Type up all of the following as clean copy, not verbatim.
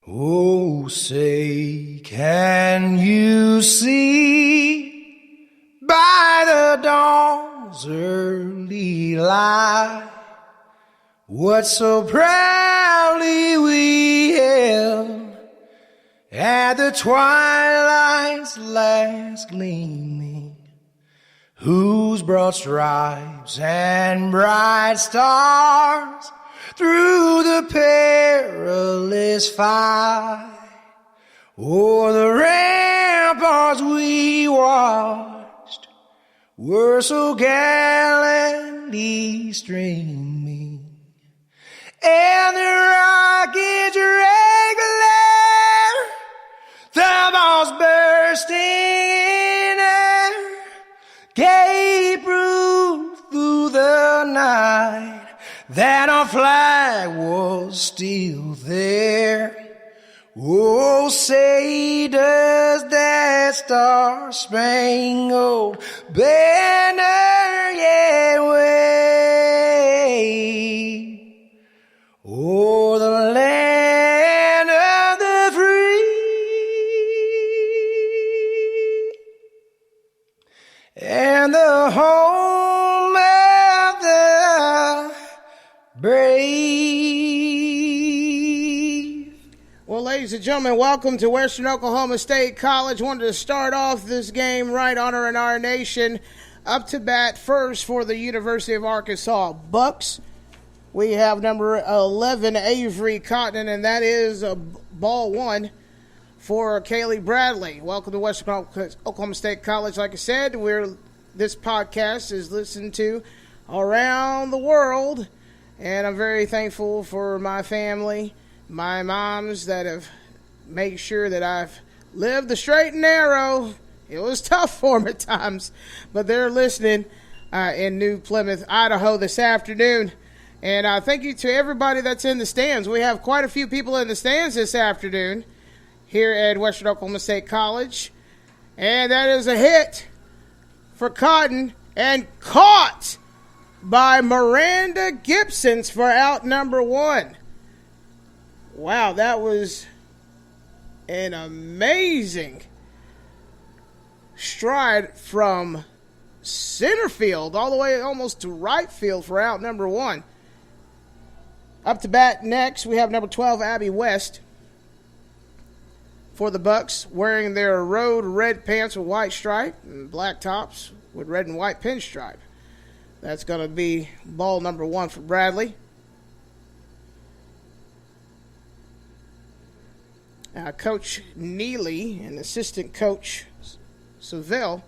Oh, say, can you see by the dawn's early light what so proudly we hailed at the twilight's last gleaming, whose broad stripes and bright stars through the perilous fight o'er the ramparts we watched were so gallantly streaming, and the rocket's red glare, the balls bursting in air, gave proof through the night that our flag was still there. Oh, say does that star-spangled banner yet wave o'er the land of the free and the home of the brave. Well, ladies and gentlemen, welcome to Western Oklahoma State College. Wanted to start off this game right, honoring our nation. Up to bat first for the University of Arkansas Bucks. We have number 11, Avery Cotton, and that is ball one for Kaylee Bradley. Welcome to Western Oklahoma State College. Like I said, this podcast is listened to around the world, and I'm very thankful for my family, my moms that have made sure that I've lived the straight and narrow. It was tough for them at times, but they're listening in New Plymouth, Idaho this afternoon. And thank you to everybody that's in the stands. We have quite a few people in the stands this afternoon here at Western Oklahoma State College. And that is a hit for Cotton and caught by Miranda Gibson for out number one. Wow, that was an amazing stride from center field all the way almost to right field for out number one. Up to bat next, we have number 12, Abby West, for the Bucks, wearing their road red pants with white stripe and black tops with red and white pinstripe. That's going to be ball number one for Bradley. Coach Neely and assistant coach Seville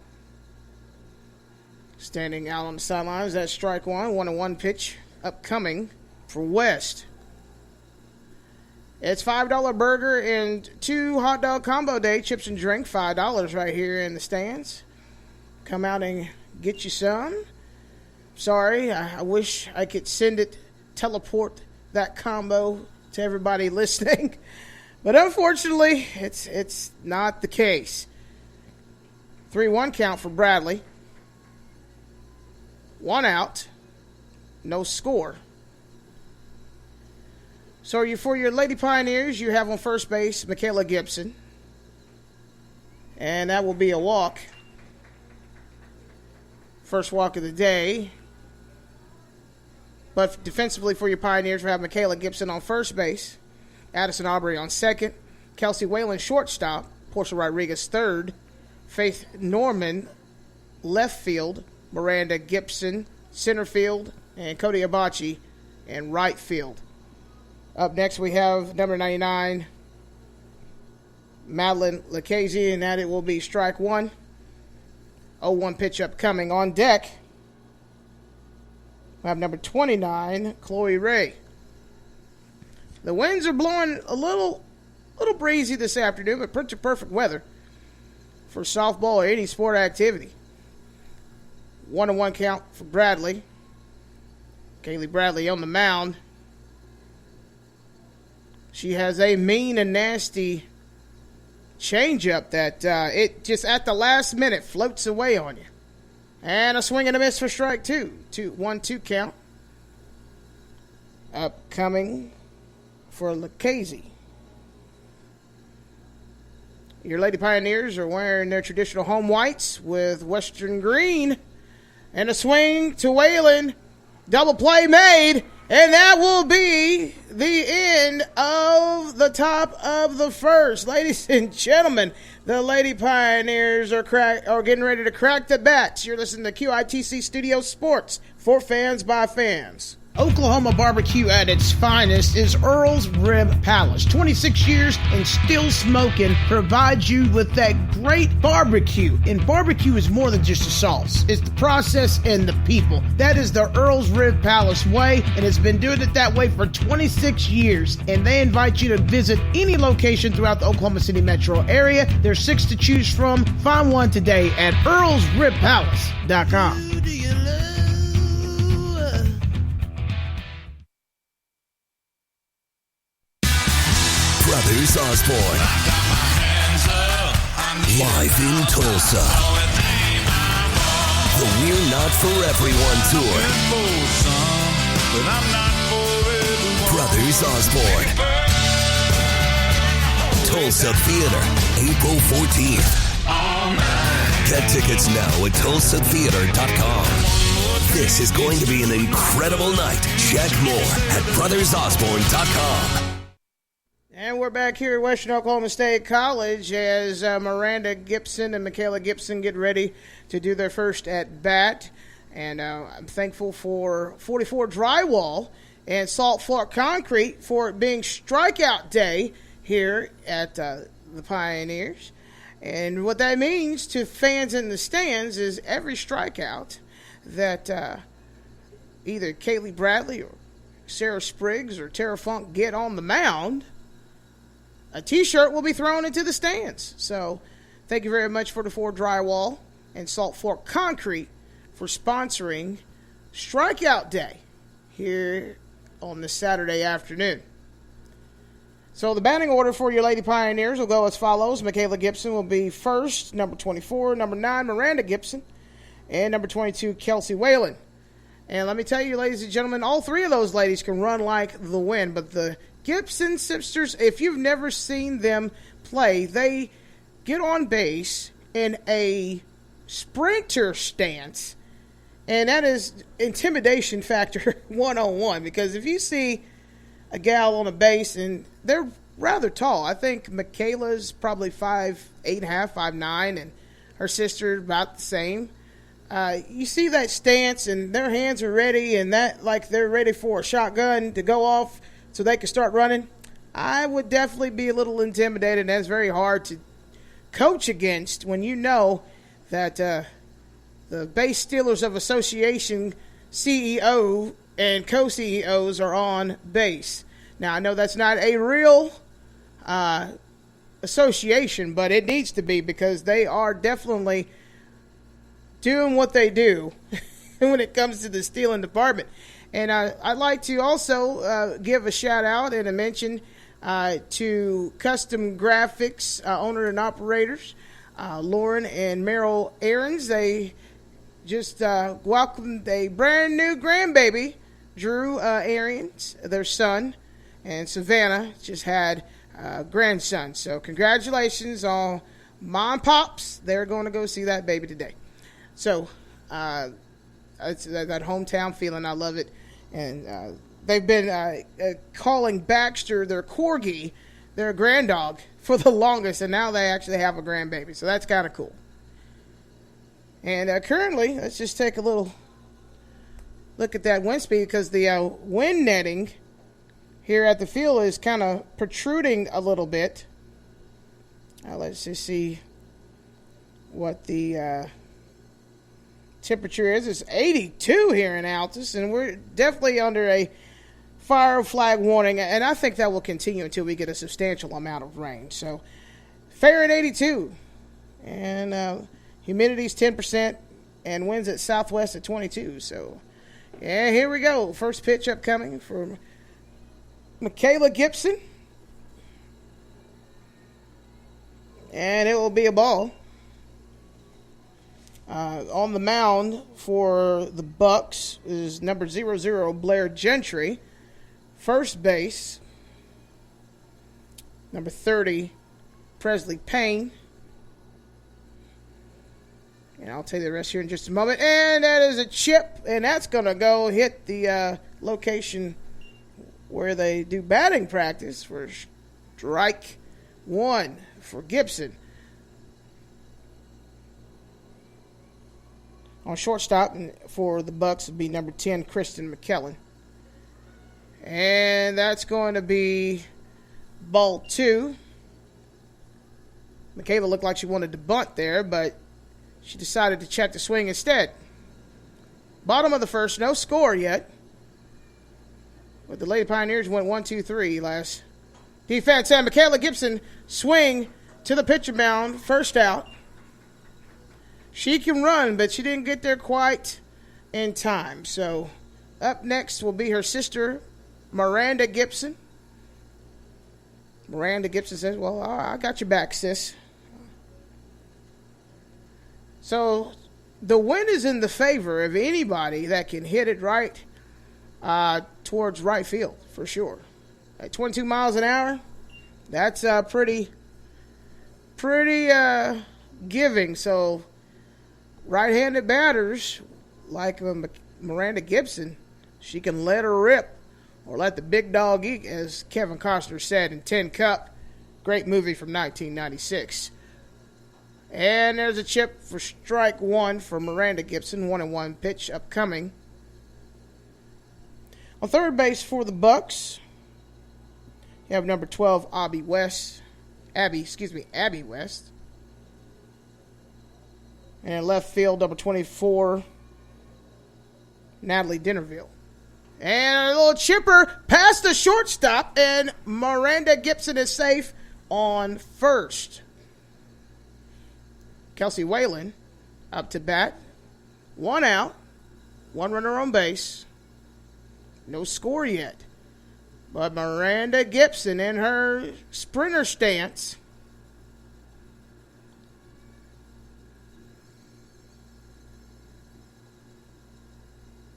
standing out on the sidelines. That's strike one, 1-1 pitch upcoming for West. It's $5 burger and 2 hot dog combo day, chips and drink, $5 right here in the stands. Come out and get you some. Sorry, I wish I could teleport that combo to everybody listening. But unfortunately, it's not the case. 3-1 count for Bradley. 1 out. No score. So for your Lady Pioneers, you have on first base Michaela Gibson. And that will be a walk. First walk of the day. But defensively for your Pioneers, we have Michaela Gibson on first base. Addison Aubrey on second. Kelsey Whalen shortstop. Portia Rodriguez third. Faith Norman left field. Miranda Gibson center field. And Cody Abachi in right field. Up next, we have number 99, Madeline Lucchese, and that it will be strike one. 0-1 pitch upcoming. On deck, we have number 29, Chloe Ray. The winds are blowing a little breezy this afternoon, but pretty perfect weather for softball or any sport activity. 1-1 count for Bradley. Kaylee Bradley on the mound. She has a mean and nasty changeup that it just at the last minute floats away on you. And a swing and a miss for strike two. 1-2 count. Upcoming for Lucchese. Your Lady Pioneers are wearing their traditional home whites with western green. And a swing to Whalen. Double play made. And that will be the end of the top of the first. Ladies and gentlemen, the Lady Pioneers are getting ready to crack the bats. You're listening to QITC Studio Sports for fans by fans. Oklahoma barbecue at its finest is Earl's Rib Palace. 26 years and still smoking provides you with that great barbecue. And barbecue is more than just a sauce. It's the process and the people. That is the Earl's Rib Palace way, and it's been doing it that way for 26 years. And they invite you to visit any location throughout the Oklahoma City metro area. There's 6 to choose from. Find one today at earlsribpalace.com. Brothers Osborne, live in Tulsa. The We're Not For Everyone Tour. Brothers Osborne. Tulsa Theater, April 14th. Get tickets now at tulsatheater.com. This is going to be an incredible night. Check more at brothersosborne.com. And we're back here at Western Oklahoma State College as Miranda Gibson and Michaela Gibson get ready to do their first at-bat. And I'm thankful for 44 Drywall and Salt Fork Concrete for it being strikeout day here at the Pioneers. And what that means to fans in the stands is every strikeout that either Kaylee Bradley or Sarah Spriggs or Tara Funk get on the mound, a T-shirt will be thrown into the stands. So thank you very much for the 4 Drywall and Salt Fork Concrete for sponsoring Strikeout Day here on this Saturday afternoon. So the batting order for your Lady Pioneers will go as follows. Michaela Gibson will be first, number 24, number 9, Miranda Gibson, and number 22, Kelsey Whalen. And let me tell you, ladies and gentlemen, all 3 of those ladies can run like the wind, but the Gibson sisters, if you've never seen them play, they get on base in a sprinter stance, and that is intimidation factor 101, because if you see a gal on a base, and they're rather tall. I think Michaela's probably 5'8", 5'9", and her sister about the same. You see that stance, and their hands are ready, and that like they're ready for a shotgun to go off so they can start running. I would definitely be a little intimidated, and that's very hard to coach against when you know that the Base Steelers of Association CEO and co-CEOs are on base. Now, I know that's not a real association, but it needs to be, because they are definitely doing what they do when it comes to the stealing department. And I'd like to also give a shout-out and a mention to Custom Graphics owner and operators, Lauren and Merrill Aarons. They just welcomed a brand-new grandbaby, Drew Arians, their son, and Savannah just had a grandson. So congratulations on Mom Pops. They're going to go see that baby today. So it's that hometown feeling. I love it. And they've been calling Baxter their corgi, their granddog, for the longest, and now they actually have a grandbaby. So that's kind of cool. And currently, let's just take a little look at that wind speed, because the wind netting here at the field is kind of protruding a little bit. Let's just see what the temperature is. It's 82 here in Altus, and we're definitely under a fire flag warning, and I think that will continue until we get a substantial amount of rain. So fair at 82, and humidity's 10%, and winds at southwest at 22. So yeah, here we go. First pitch upcoming for Michaela Gibson, and it will be a ball. On the mound for the Bucks is number 00, Blair Gentry. First base, number 30, Presley Payne. And I'll tell you the rest here in just a moment. And that is a chip, and that's going to go hit the location where they do batting practice for strike one for Gibson. On shortstop for the Bucks would be number 10, Kristen McKellen. And that's going to be ball two. Michaela looked like she wanted to bunt there, but she decided to check the swing instead. Bottom of the first, no score yet. But the Lady Pioneers went 1-2-3 last defense. And Michaela Gibson swing to the pitcher mound, first out. She can run, but she didn't get there quite in time. So up next will be her sister, Miranda Gibson. Miranda Gibson says, well, I got your back, sis. So the wind is in the favor of anybody that can hit it right towards right field, for sure. At 22 miles an hour, that's pretty giving. So right-handed batters like Miranda Gibson, she can let her rip or let the big dog eat, as Kevin Costner said in Tin Cup. Great movie from 1996. And there's a chip for strike one for Miranda Gibson. 1-1 pitch upcoming. On third base for the Bucks, you have number 12, Abby West. And in left field, number 24, Natalie Dinnerville. And a little chipper past the shortstop, and Miranda Gibson is safe on first. Kelsey Whalen up to bat. One out. One runner on base. No score yet. But Miranda Gibson in her sprinter stance.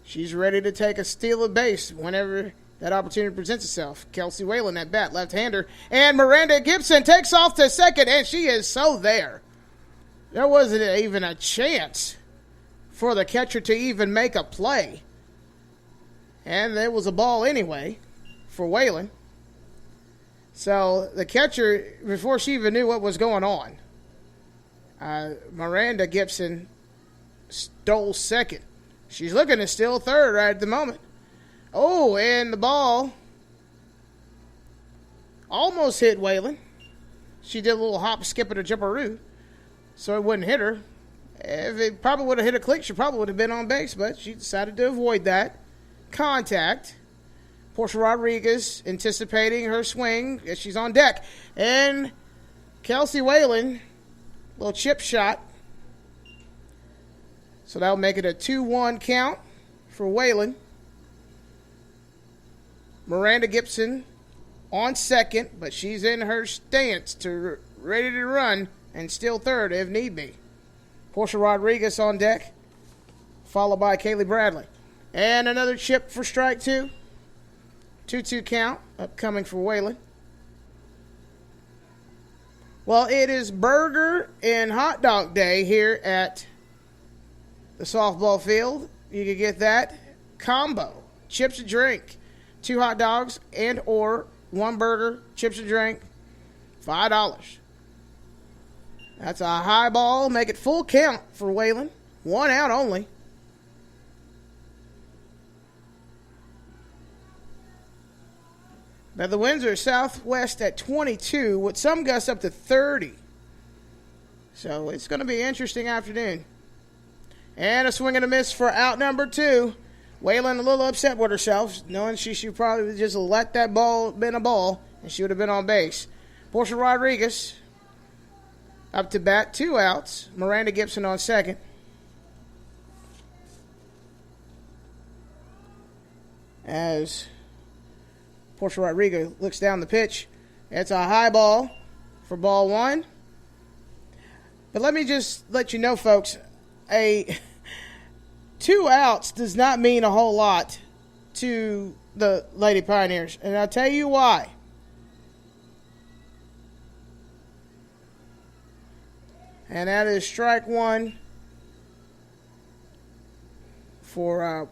She's ready to take a steal of base whenever that opportunity presents itself. Kelsey Whalen at bat, left-hander. And Miranda Gibson takes off to second, and she is so there. There wasn't even a chance for the catcher to even make a play. And there was a ball anyway for Whalen. So the catcher, before she even knew what was going on, Miranda Gibson stole second. She's looking to steal third right at the moment. Oh, and the ball almost hit Whalen. She did a little hop, skip, and a jumperoo, so it wouldn't hit her. If it probably would have hit a click, she probably would have been on base, but she decided to avoid that contact. Portia Rodriguez anticipating her swing as she's on deck. And Kelsey Whalen, little chip shot. So that'll make it a 2-1 count for Whalen. Miranda Gibson on second, but she's in her stance to ready to run and steal third if need be. Portia Rodriguez on deck, followed by Kaylee Bradley. And another chip for strike two. 2-2 count upcoming for Whalen. Well, it is burger and hot dog day here at the softball field. You can get that combo. Chips and drink. 2 hot dogs and or 1 burger, chips and drink, $5. That's a high ball. Make it full count for Whalen. 1 out only. Now the winds are southwest at 22 with some gusts up to 30. So it's going to be an interesting afternoon. And a swing and a miss for out number 2. Whalen a little upset with herself, knowing she should probably just let that ball been a ball, and she would have been on base. Portia Rodriguez up to bat, 2 outs. Miranda Gibson on second. As Portia Rodriguez looks down the pitch, it's a high ball for ball 1. But let me just let you know, folks, 2 outs does not mean a whole lot to the Lady Pioneers. And I'll tell you why. And that is strike one for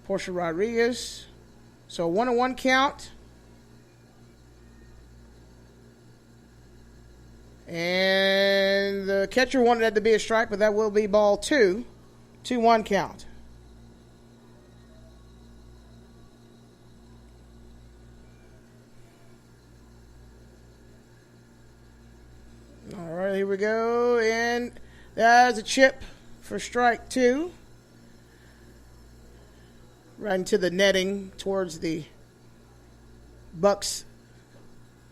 Portia Rodriguez. So 1-1 count. And the catcher wanted that to be a strike, but that will be ball 2. 2-1 count. All right, here we go. And there's a chip for strike 2. Right into the netting towards the Bucks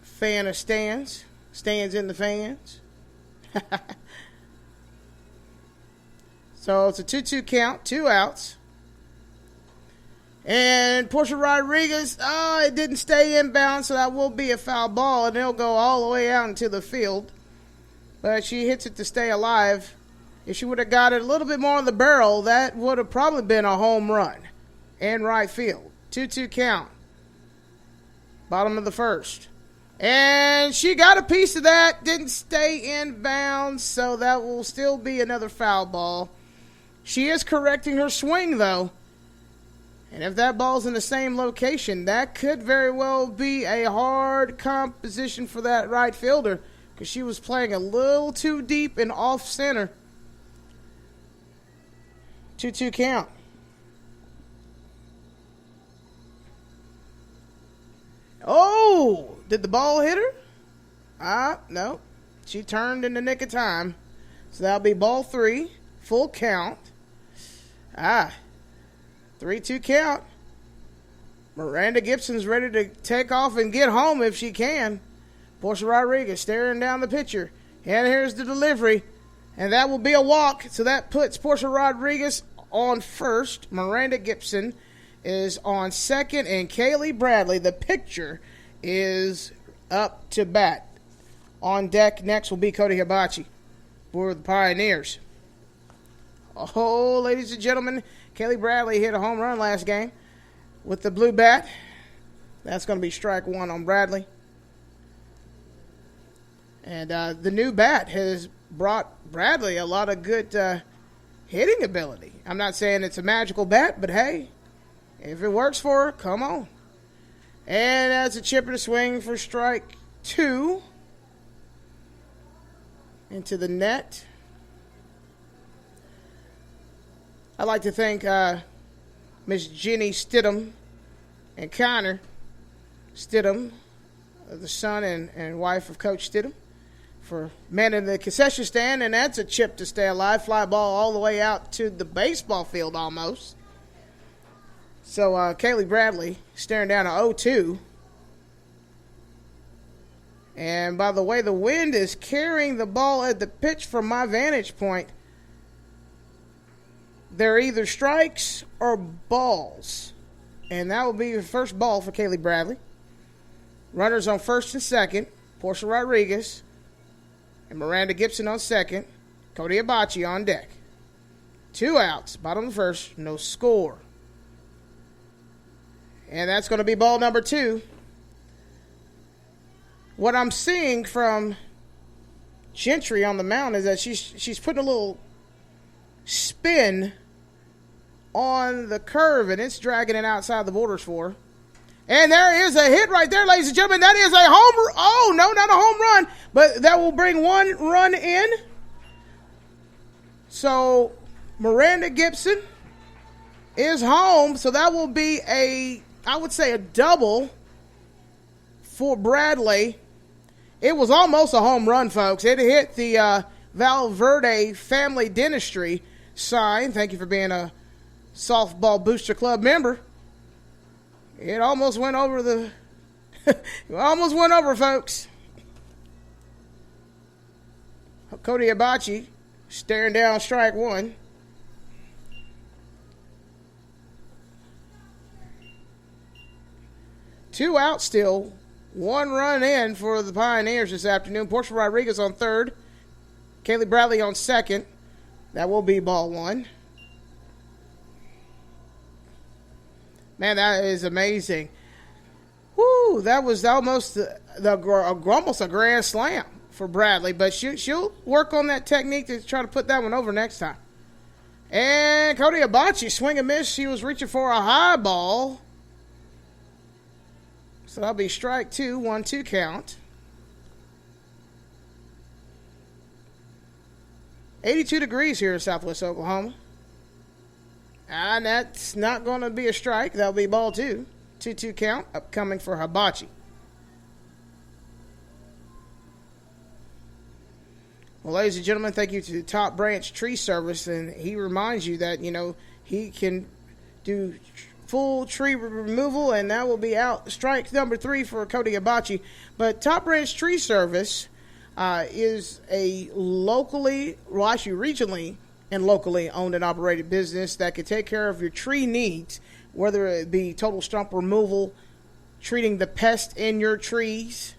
fan of stands. Stands in the fans. So it's a 2-2 count, 2 outs. And Portia Rodriguez, it didn't stay inbound, so that will be a foul ball, and it'll go all the way out into the field. But she hits it to stay alive. If she would have got it a little bit more on the barrel, that would have probably been a home run in right field. 2-2 count. Bottom of the first. And she got a piece of that. Didn't stay in bounds, so that will still be another foul ball. She is correcting her swing, though. And if that ball's in the same location, that could very well be a hard composition for that right fielder, because she was playing a little too deep and off center. 2-2 count. Oh, did the ball hit her? No. She turned in the nick of time. So that'll be ball 3, full count. 3-2 count. Miranda Gibson's ready to take off and get home if she can. Portia Rodriguez staring down the pitcher. And here's the delivery. And that will be a walk. So that puts Portia Rodriguez on first. Miranda Gibson is on second, and Kaylee Bradley, the pitcher, is up to bat. On deck next will be Cody Hibachi for the Pioneers. Oh, ladies and gentlemen, Kaylee Bradley hit a home run last game with the blue bat. That's going to be strike 1 on Bradley. And the new bat has brought Bradley a lot of good hitting ability. I'm not saying it's a magical bat, but hey, if it works for her, come on. And that's a chip and a swing for strike 2. Into the net. I'd like to thank Miss Jenny Stidham and Connor Stidham, the son and wife of Coach Stidham, for manning the concession stand. And that's a chip to stay alive. Fly ball all the way out to the baseball field almost. So Kaylee Bradley staring down a 0-2. And by the way, the wind is carrying the ball at the pitch from my vantage point. They're either strikes or balls. And that will be your first ball for Kaylee Bradley. Runners on first and second. Portia Rodriguez and Miranda Gibson on second. Cody Hibachi on deck. 2 outs. Bottom of the first. No score. And that's going to be ball number 2. What I'm seeing from Gentry on the mound is that she's putting a little spin on the curve, and it's dragging it outside the borders for her. And there is a hit right there, ladies and gentlemen. That is a home run. Oh, no, not a home run, but that will bring 1 run in. So Miranda Gibson is home, so that will be I would say a double for Bradley. It was almost a home run, folks. It hit the Valverde Family Dentistry sign. Thank you for being a Softball Booster Club member. It almost went over almost went over, folks. Cody Hibachi staring down strike 1. Two out still. 1 run in for the Pioneers this afternoon. Portia Rodriguez on third. Kaylee Bradley on second. That will be ball 1. Man, that is amazing. Woo, that was almost almost a grand slam for Bradley, but she'll work on that technique to try to put that one over next time. And Cody Abachi, swing and miss. She was reaching for a high ball. So that'll be strike 2, 1-2 count. 82 degrees here in Southwest Oklahoma. And that's not going to be a strike. That'll be ball 2. 2-2 count upcoming for Hibachi. Well, ladies and gentlemen, thank you to Top Branch Tree Service. And he reminds you that, he can do full tree removal, and that will be out. Strike number 3 for Cody Hibachi. But Top Branch Tree Service is a regionally and locally owned and operated business that can take care of your tree needs, whether it be total stump removal, treating the pest in your trees,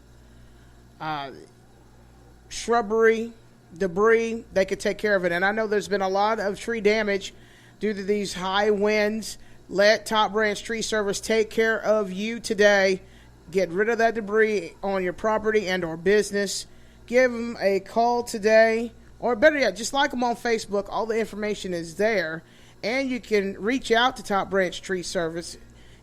shrubbery, debris. They could take care of it. And I know there's been a lot of tree damage due to these high winds. Let Top Branch Tree Service take care of you today. Get rid of that debris on your property and or business. Give them a call today, or better yet, just like them on Facebook. All the information is there, and you can reach out to Top Branch Tree Service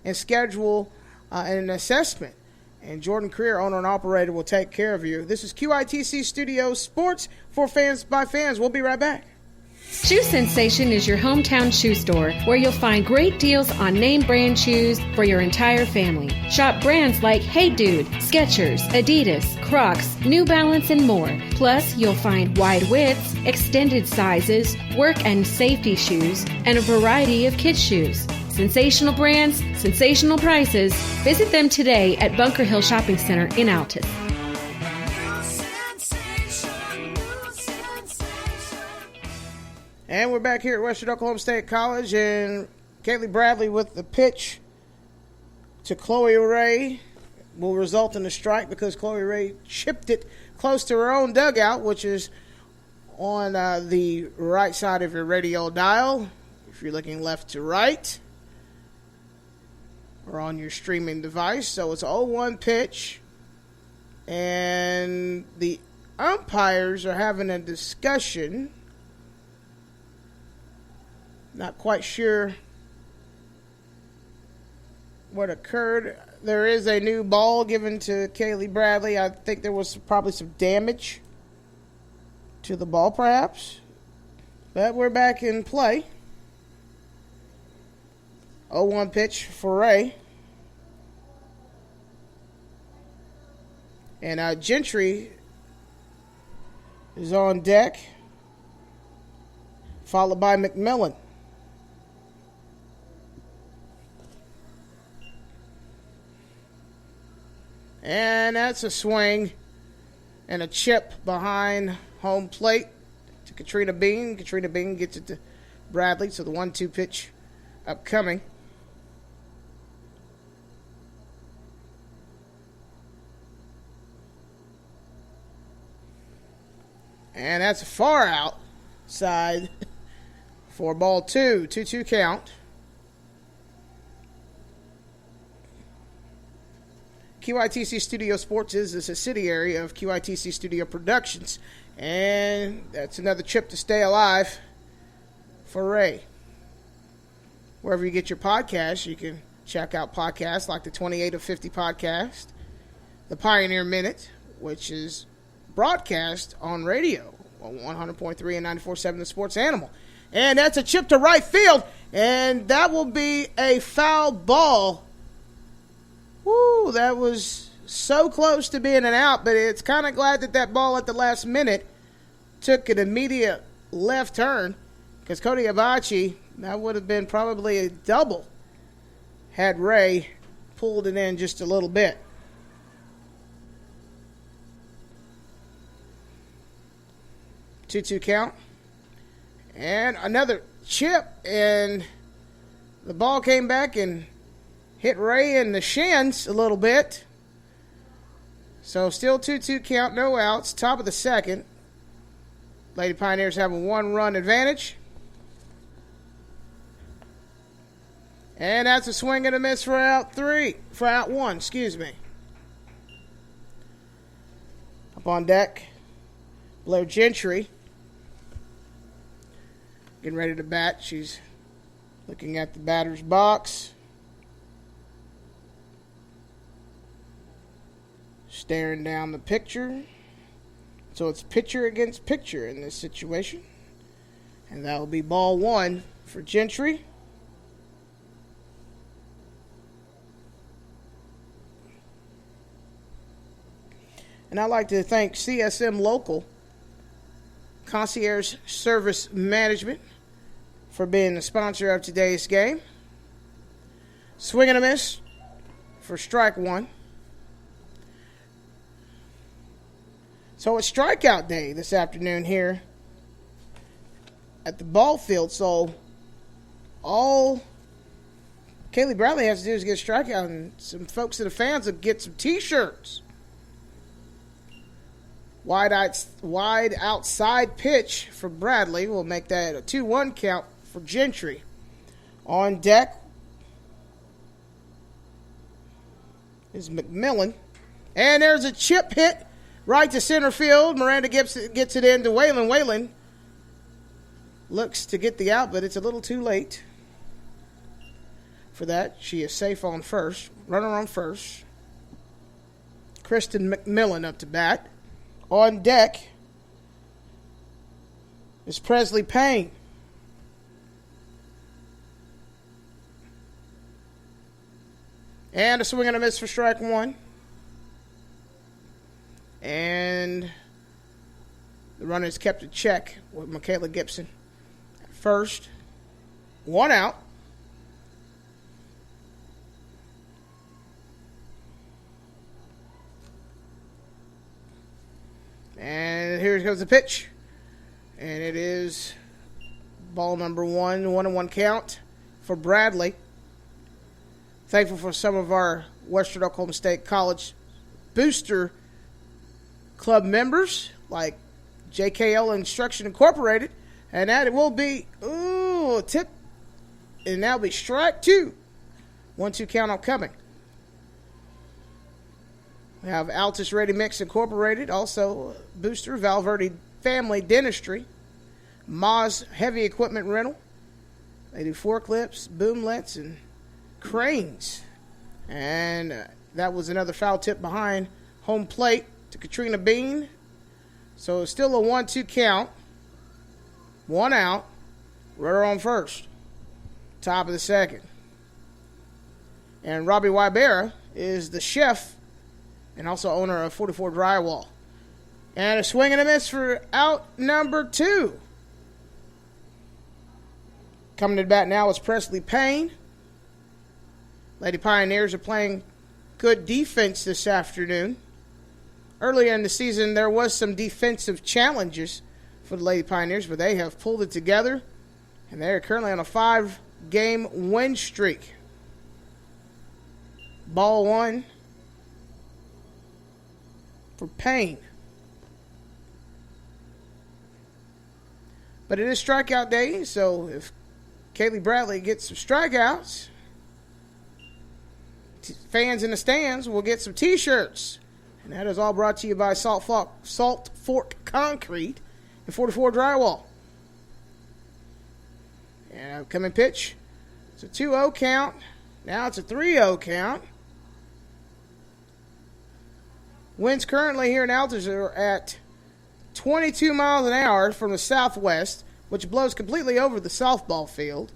and schedule an assessment. And Jordan Creer, owner and operator, will take care of you. This is QITC Studio Sports for fans by fans. We'll be right back. Shoe Sensation is your hometown shoe store where you'll find great deals on name brand shoes for your entire family. Shop brands like Hey Dude, Skechers, Adidas, Crocs, New Balance, and more. Plus, you'll find wide widths, extended sizes, work and safety shoes, and a variety of kids' shoes. Sensational brands, sensational prices. Visit them today at Bunker Hill Shopping Center in Altus. And we're back here at Western Oklahoma State College, and Kaylee Bradley with the pitch to Chloe Ray will result in a strike because Chloe Ray chipped it close to her own dugout, which is on the right side of your radio dial if you're looking left to right, or on your streaming device. So it's 0-1 pitch, and the umpires are having a discussion. Not quite sure what occurred. There is a new ball given to Kaylee Bradley. I think there was probably some damage to the ball, perhaps. But we're back in play. 0-1 pitch for Ray. And Gentry is on deck, followed by McMillan. And that's a swing and a chip behind home plate to Katrina Bean. Katrina Bean gets it to Bradley, so the 1-2 pitch upcoming. And that's a far outside for ball 2. 2-2 count. QITC Studio Sports is a subsidiary of QITC Studio Productions. And that's another chip to stay alive for Ray. Wherever you get your podcasts, you can check out podcasts like the 28 of 50 podcast, the Pioneer Minute, which is broadcast on radio on 100.3 and 94.7 The Sports Animal. And that's a chip to right field, and that will be a foul ball. Woo, that was so close to being an out, but it's kind of glad that that ball at the last minute took an immediate left turn, because Cody Abachi, that would have been probably a double had Ray pulled it in just a little bit. Two count. And another chip, and the ball came back and hit Ray in the shins a little bit. So still 2-2 count, no outs. Top of the second. Lady Pioneers have a 1-run advantage. And that's a swing and a miss for out 1, excuse me. Up on deck, Blair Gentry getting ready to bat. She's looking at the batter's box, staring down the picture. So it's pitcher against pitcher in this situation. And that will be ball one for Gentry. And I'd like to thank CSM Local Concierge Service Management for being the sponsor of today's game. Swing and a miss for strike one. So it's strikeout day this afternoon here at the ball field. So all Kaylee Bradley has to do is get a strikeout, and some folks in the fans will get some T-shirts. Wide outside pitch for Bradley will make that a 2-1 count for Gentry. On deck is McMillan. And there's a chip hit right to center field. Miranda Gibson gets it in to Waylon. Waylon looks to get the out, but it's a little too late for that. She is safe on first. Runner on first. Kristen McMillan up to bat. On deck is Presley Payne. And a swing and a miss for strike one. And the runner is kept in check with Michaela Gibson at first. One out. And here comes the pitch. And it is ball number 1-1 count for Bradley. Thankful for some of our Western Oklahoma State College booster club members like JKL Instruction Incorporated. And that it will be, a tip. And that'll be strike two. 1-2 count upcoming. We have Altus Ready Mix Incorporated, also booster, Valverde Family Dentistry, Moz Heavy Equipment Rental. They do forklifts, boomlets, and cranes. And that was another foul tip behind home plate to Katrina Bean. So it's still a 1-2 count. One out. Runner on first. Top of the second. And Robbie Wybera is the chef and also owner of 44 Drywall. And a swing and a miss for out number 2. Coming to the bat now is Presley Payne. Lady Pioneers are playing good defense this afternoon. Earlier in the season, there was some defensive challenges for the Lady Pioneers, but they have pulled it together, and they are currently on a 5-game win streak. Ball one for Payne. But it is strikeout day, so if Kaylee Bradley gets some strikeouts, fans in the stands will get some T-shirts. And that is all brought to you by Salt Fork Concrete and 44 Drywall. And upcoming pitch, it's a 2-0 count. Now it's a 3-0 count. Winds currently here in Altus are at 22 miles an hour from the southwest, which blows completely over the softball field.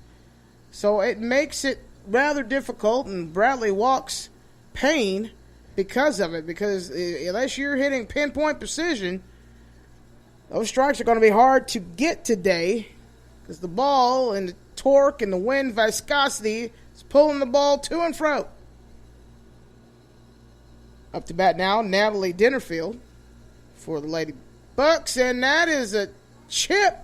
So it makes it rather difficult, and Bradley walks Payne because of it, because unless you're hitting pinpoint precision, those strikes are going to be hard to get today, because the ball and the torque and the wind viscosity is pulling the ball to and fro. Up to bat now, Natalie Dinnerfield for the Lady Bucks, and that is a chip.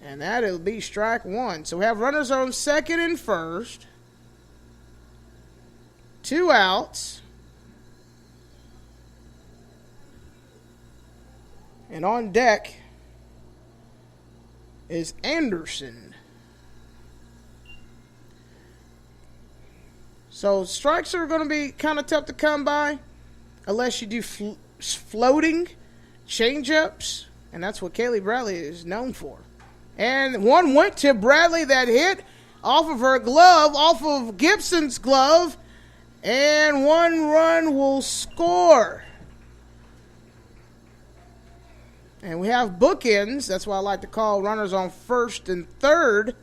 And that'll be strike one. So we have runners on second and first. 2 outs. And on deck is Anderson. So strikes are going to be kind of tough to come by unless you do floating change-ups, and that's what Kaylee Bradley is known for. And one went to Bradley that hit off of her glove, off of Gibson's glove, and one run will score. And we have bookends. That's why I like to call runners on first and third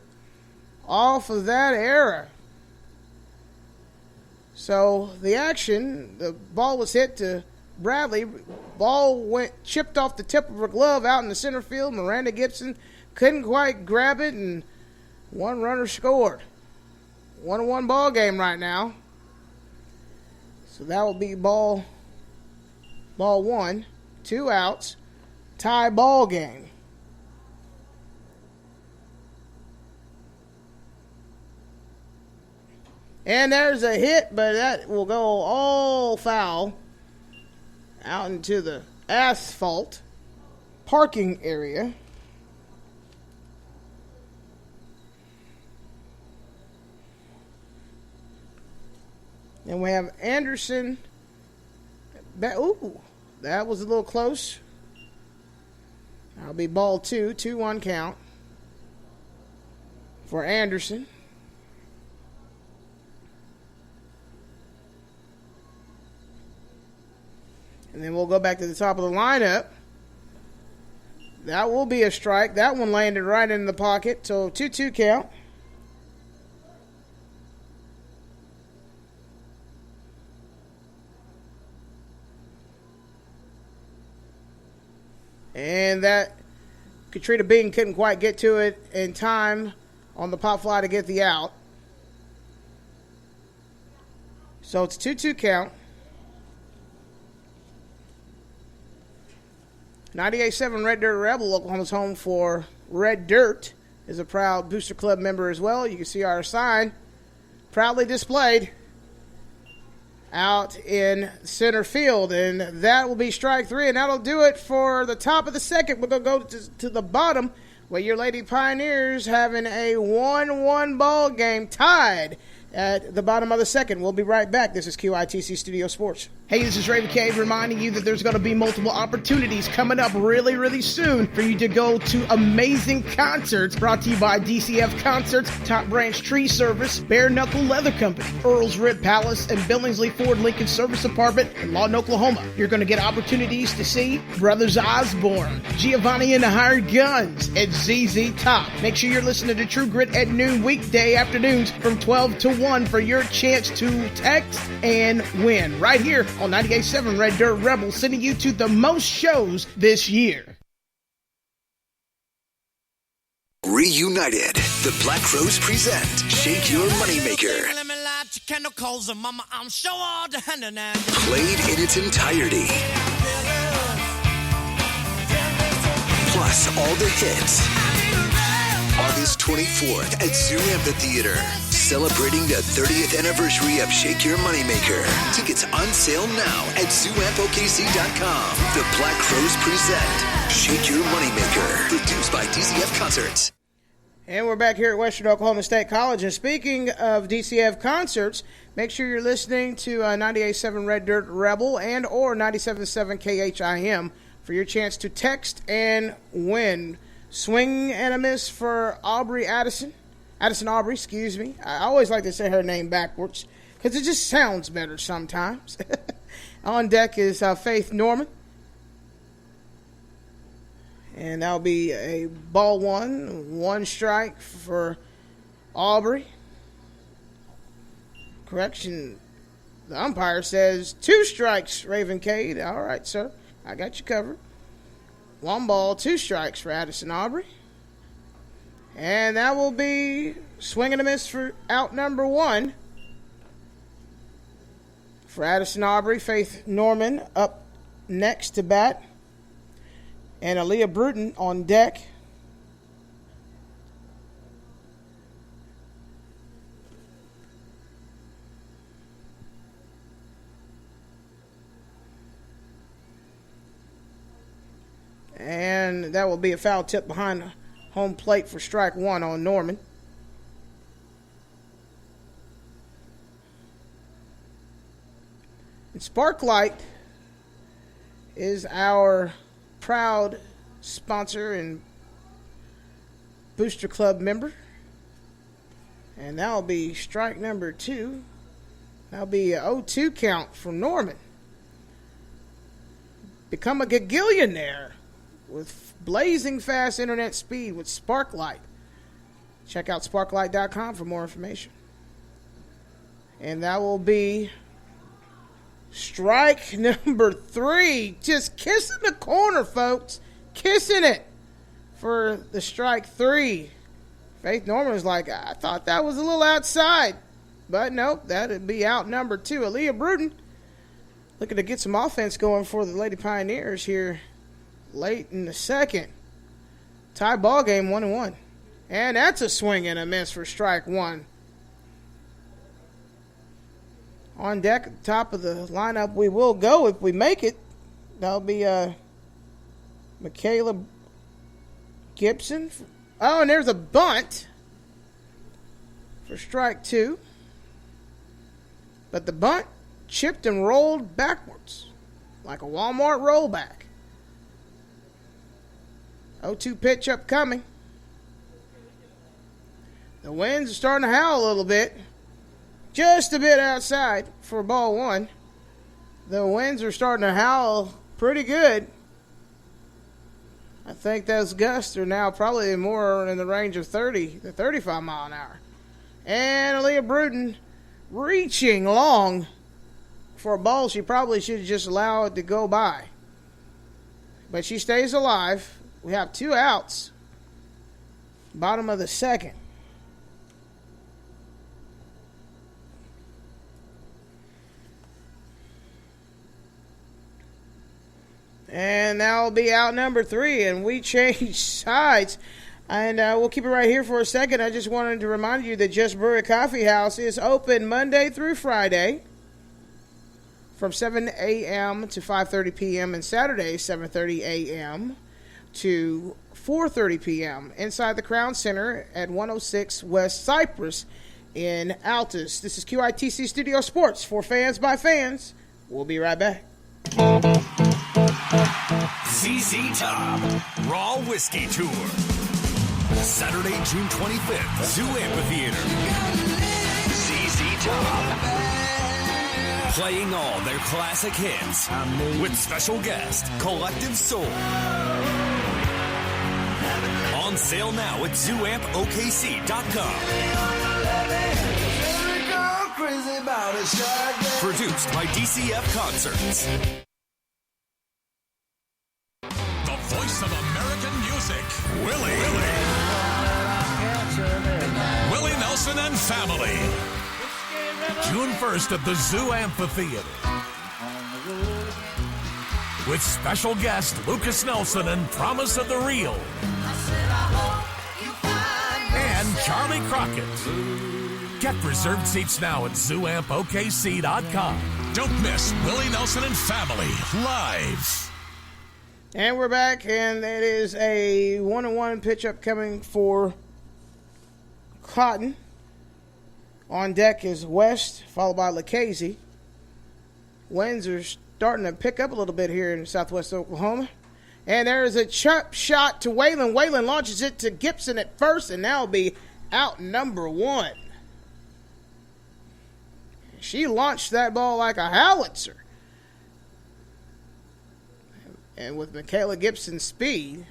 off of that error. So the action, the ball was hit to Bradley. Ball chipped off the tip of her glove out in the center field. Miranda Gibson couldn't quite grab it, and one runner scored. 1-1 ball game right now. So that will be ball one. 2 outs. Tie ball game. And there's a hit, but that will go all foul out into the asphalt parking area. And we have Anderson. Ooh, that was a little close. That'll be ball 2, 2-1 count for Anderson. And then we'll go back to the top of the lineup. That will be a strike. That one landed right in the pocket. So 2-2 count. And that Katrina Bing couldn't quite get to it in time on the pop fly to get the out. So it's 2-2 count. 98.7 Red Dirt Rebel, Oklahoma's home for Red Dirt, is a proud Booster Club member as well. You can see our sign proudly displayed out in center field. And that will be strike 3, and that'll do it for the top of the second. We're going to go to the bottom, where your Lady Pioneers having a 1-1 ball game tied at the bottom of the second. We'll be right back. This is QITC Studio Sports. Hey, this is Raven Cave reminding you that there's going to be multiple opportunities coming up really, really soon for you to go to amazing concerts brought to you by DCF Concerts, Top Branch Tree Service, Bare Knuckle Leather Company, Earl's Rib Palace, and Billingsley Ford Lincoln Service Department in Lawton, Oklahoma. You're going to get opportunities to see Brothers Osborne, Giovanni and the Hired Guns, and ZZ Top. Make sure you're listening to True Grit at noon weekday afternoons from 12 to 1 for your chance to text and win right here on 98.7 Red Dirt Rebel, sending you to the most shows this year. Reunited, the Black Crows present Shake Your Moneymaker. Played in its entirety. Plus all the hits. August 24th at Zoo Amphitheater. Celebrating the 30th anniversary of Shake Your Moneymaker. Tickets on sale now at ZooAmpOKC.com. The Black Crows present Shake Your Moneymaker. Produced by DCF Concerts. And we're back here at Western Oklahoma State College. And speaking of DCF Concerts, make sure you're listening to 98.7 Red Dirt Rebel and or 97.7 KHIM for your chance to text and win. Swing and a miss for Addison Aubrey, excuse me. I always like to say her name backwards because it just sounds better sometimes. On deck is Faith Norman. And that'll be a ball 1 strike for Aubrey. Correction, the umpire says 2 strikes, Raven Cade. All right, sir, I got you covered. 1 ball, 2 strikes for Addison Aubrey. And that will be swing and a miss for out number 1. For Addison Aubrey, Faith Norman up next to bat. And Aaliyah Bruton on deck. And that will be a foul tip behind home plate for strike 1 on Norman. And Sparklight is our proud sponsor and Booster Club member. And that'll be strike number 2. That'll be an 0-2 count from Norman. Become a gagillionaire with blazing fast internet speed with Sparklight. Check out sparklight.com for more information. And that will be strike number 3. Just kissing the corner, folks. Kissing it for the strike 3. Faith Norman was like, I thought that was a little outside. But nope, that'd be out number 2. Aaliyah Bruton looking to get some offense going for the Lady Pioneers here late in the second. Tie ball game 1-1. And that's a swing and a miss for strike 1. On deck at the top of the lineup we will go if we make it. That'll be Michaela Gibson. Oh, and there's a bunt for strike 2. But the bunt chipped and rolled backwards like a Walmart rollback. 0-2 pitch upcoming. The winds are starting to howl a little bit. Just a bit outside for ball 1. The winds are starting to howl pretty good. I think those gusts are now probably more in the range of 30 to 35 mile an hour. And Aaliyah Bruton reaching long for a ball she probably should just allow it to go by. But she stays alive. We have 2 outs. Bottom of the second. And that'll be out number 3, and we change sides. And we'll keep it right here for a second. I just wanted to remind you that Just Brewery Coffee House is open Monday through Friday from 7 a.m. to 5:30 p.m. and Saturday 7:30 a.m. to 4:30 p.m. inside the Crown Center at 106 West Cypress in Altus. This is QITC Studio Sports for fans by fans. We'll be right back. ZZ Top Raw Whiskey Tour. Saturday, June 25th, Zoo Amphitheater. ZZ Top. Playing all their classic hits with special guest, Collective Soul. On sale now at ZooAmpOKC.com. Produced by DCF Concerts. The voice of American music, Willie Nelson and Family. June 1st at the Zoo Amphitheater. With special guest Lucas Nelson and Promise of the Real. And Charlie Crockett. Get reserved seats now at ZooAmpOKC.com. Don't miss Willie Nelson and Family live. And we're back, and it is a 1-1 pitch upcoming for Cotton. On deck is West, followed by Lucchese. Winds are starting to pick up a little bit here in southwest Oklahoma. And there is a chop shot to Waylon. Waylon launches it to Gibson at first, and now will be out number 1. She launched that ball like a howitzer. And with Michaela Gibson's speed,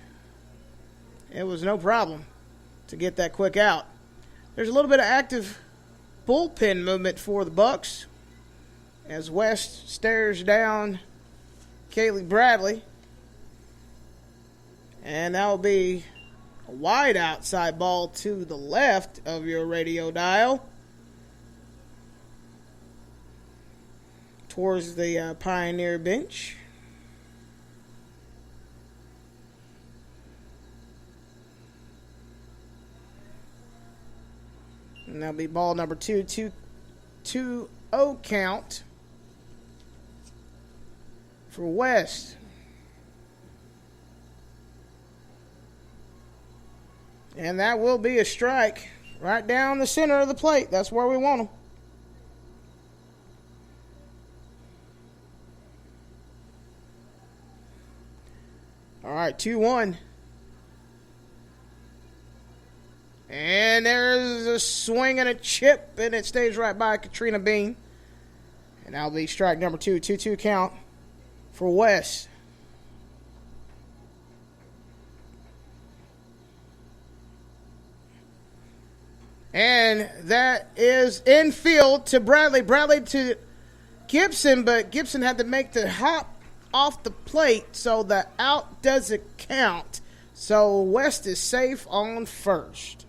it was no problem to get that quick out. There's a little bit of active bullpen movement for the Bucks as West stares down Kaylee Bradley. And that will be a wide outside ball to the left of your radio dial towards the Pioneer bench. And that'll be ball number 2, 2-0 count for West. And that will be a strike right down the center of the plate. That's where we want them. All right, 2-1. And there's a swing and a chip, and it stays right by Katrina Bean. And that'll be strike number 2, 2-2 count for West. And that is infield to Bradley. Bradley to Gibson, but Gibson had to make the hop off the plate, so the out doesn't count. So West is safe on first.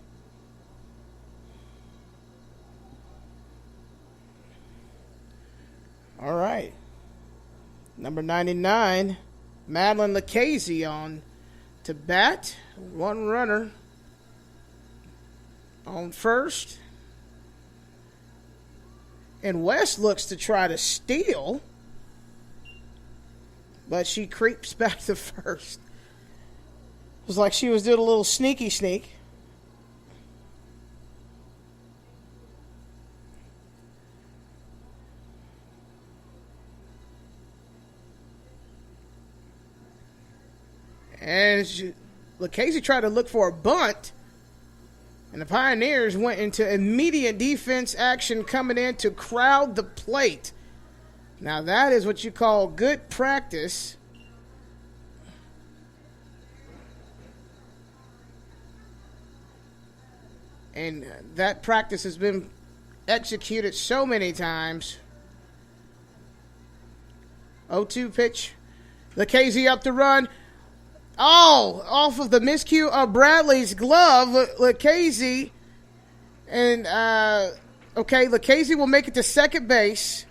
All right. Number 99, Madeline Lucchese on to bat. One runner on first. And West looks to try to steal, but she creeps back to first. It was like she was doing a little sneaky sneak. And Lucchese tried to look for a bunt, and the Pioneers went into immediate defense action coming in to crowd the plate. Now that is what you call good practice. And that practice has been executed so many times. 0-2 pitch. Lucchese up the run. Oh, off of the miscue of Bradley's glove, Lucchese. And, Lucchese will make it to second base.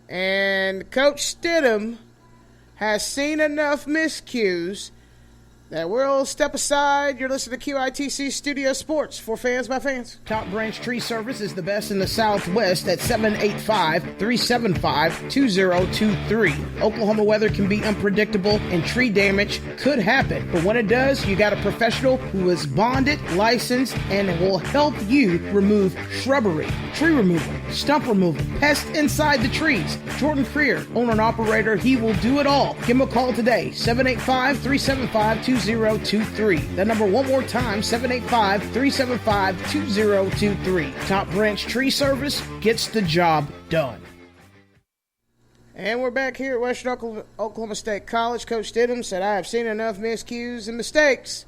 And Coach Stidham has seen enough miscues that we'll step aside. You're listening to QITC Studio Sports for fans by fans. Top Branch Tree Service is the best in the Southwest at 785-375-2023. Oklahoma weather can be unpredictable and tree damage could happen. But when it does, you got a professional who is bonded, licensed, and will help you remove shrubbery, tree removal, stump removal, pests inside the trees. Jordan Creer, owner and operator, he will do it all. Give him a call today, 785-375-2023. That number one more time, 785-375-2023. Top Branch Tree Service gets the job done. And we're back here at Western Oklahoma State College. Coach Stidham said, I have seen enough miscues and mistakes.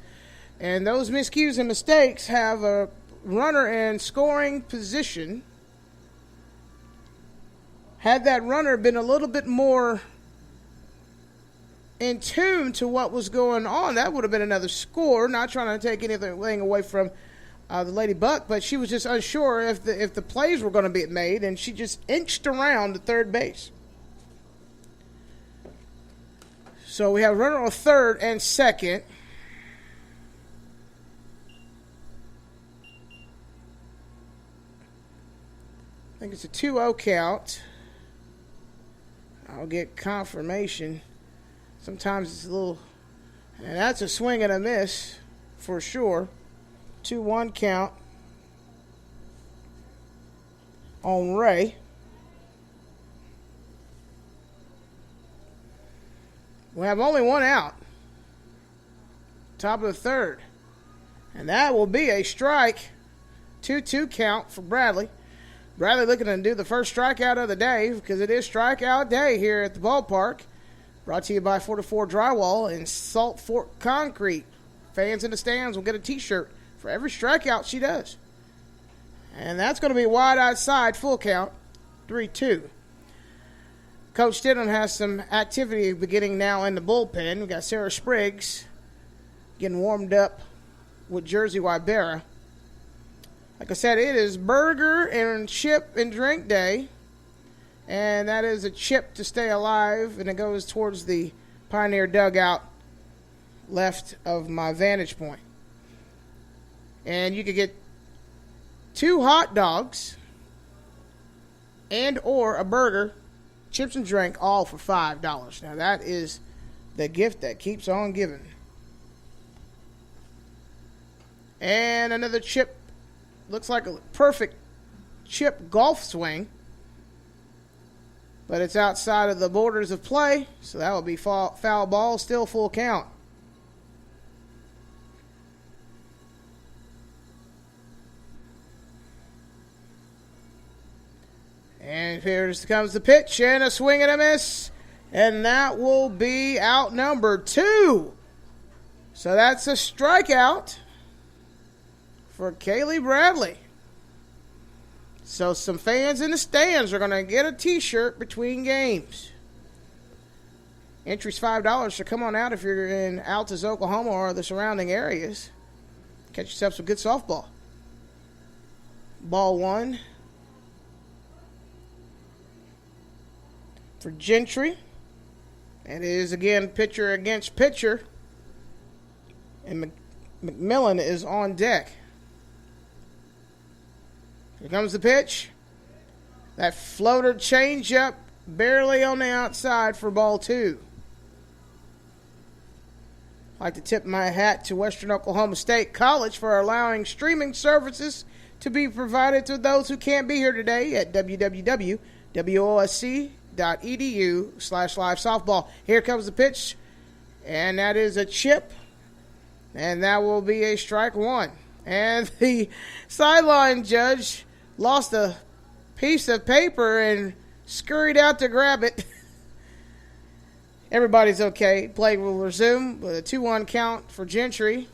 And those miscues and mistakes have a runner in scoring position. Had that runner been a little bit more in tune to what was going on, that would have been another score. Not trying to take anything away from the Lady Buck, but she was just unsure if the plays were going to be made, and she just inched around the third base. So we have a runner on third and second. I think it's a 2-0 count. I'll get confirmation. Sometimes it's a little, and that's a swing and a miss for sure. 2-1 count on Ray. We have only one out. Top of the third. And that will be a strike. 2-2 count for Bradley. Bradley looking to do the first strikeout of the day because it is strikeout day here at the ballpark. Brought to you by 44 Drywall and Salt Fork Concrete. Fans in the stands will get a t-shirt for every strikeout she does. And that's going to be wide outside, full count, 3-2. Coach Stidham has some activity beginning now in the bullpen. We've got Sarah Spriggs getting warmed up with Jersey Wybera. Like I said, it is burger and chip and drink day. And that is a chip to stay alive, and it goes towards the Pioneer dugout left of my vantage point. And you could get 2 hot dogs and or a burger, chips and drink, all for $5. Now that is the gift that keeps on giving. And another chip, looks like a perfect chip golf swing. but it's outside of the borders of play, so that will be foul ball, still full count. And here comes the pitch, and a swing and a miss, and that will be out number 2. So that's a strikeout for Kaylee Bradley. So some fans in the stands are going to get a T-shirt between games. Entry's $5, so come on out if you're in Altus, Oklahoma, or the surrounding areas. Catch yourself some good softball. Ball 1. For Gentry. And it is again pitcher against pitcher. And McMillan is on deck. Here comes the pitch. That floater changeup barely on the outside for ball 2. I'd like to tip my hat to Western Oklahoma State College for allowing streaming services to be provided to those who can't be here today at www.wosc.edu/live softball. Here comes the pitch, and that is a chip, and that will be a strike 1. And the sideline judge lost a piece of paper and scurried out to grab it. Everybody's okay. Play will resume with a 2-1 count for Gentry.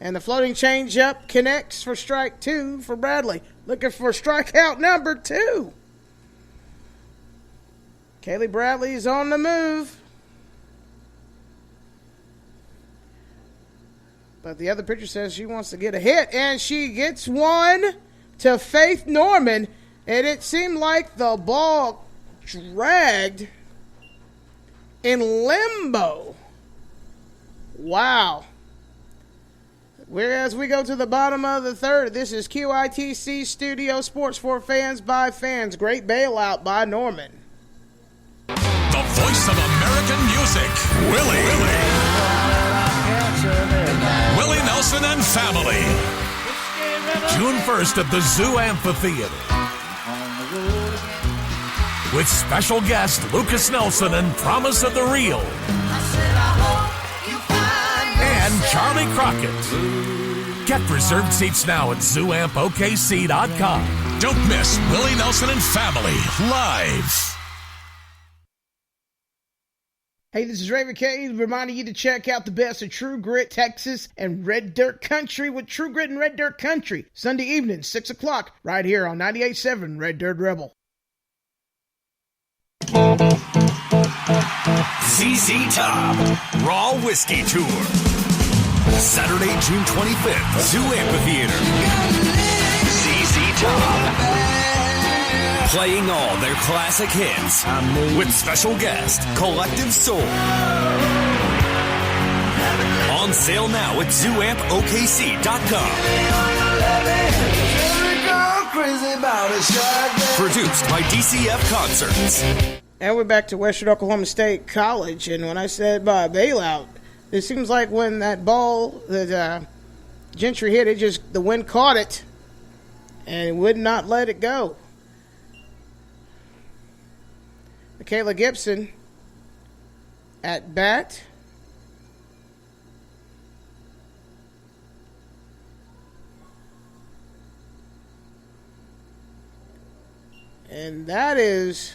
And the floating changeup connects for strike 2 for Bradley. Looking for strikeout number 2. Kaylee Bradley is on the move. But the other pitcher says she wants to get a hit, and she gets one to Faith Norman, and it seemed like the ball dragged in limbo. Wow. Whereas we go to the bottom of the third, this is QITC Studio Sports for fans by fans. Great bailout by Norman. The voice of American music, Willie Nelson and family. June 1st at the Zoo Amphitheater. With special guest Lucas Nelson and Promise of the Real. And Charlie Crockett. Get reserved seats now at ZooAmpOKC.com. Don't miss Willie Nelson and family live. Hey, this is Raven K, reminding you to check out the best of True Grit, Texas, and Red Dirt Country with True Grit and Red Dirt Country. Sunday evening, 6 o'clock, right here on 98.7 Red Dirt Rebel. ZZ Top Raw Whiskey Tour. Saturday, June 25th, Zoo Amphitheater. ZZ Top. Playing all their classic hits with special guest Collective Soul. On sale now at ZooAmpOKC.com. Produced by DCF Concerts. And we're back to Western Oklahoma State College, and when I said by bailout, it seems like when that ball that Gentry hit, the wind caught it and would not let it go. Michaela Gibson at bat. And that is,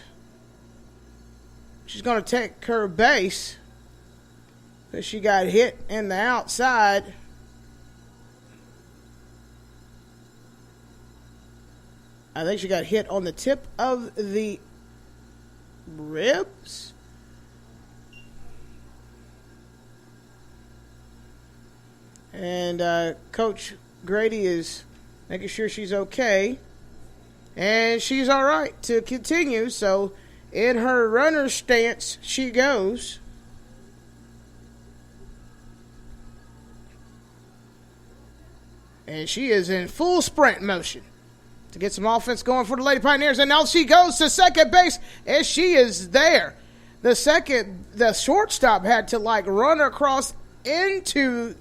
she's going to take her base because she got hit in the outside. I think she got hit on the tip of the ribs. And Coach Grady is making sure she's okay. And she's all right to continue. So in her runner stance, she goes. And she is in full sprint motion to get some offense going for the Lady Pioneers. And now she goes to second base, and she is there. The shortstop had to run across into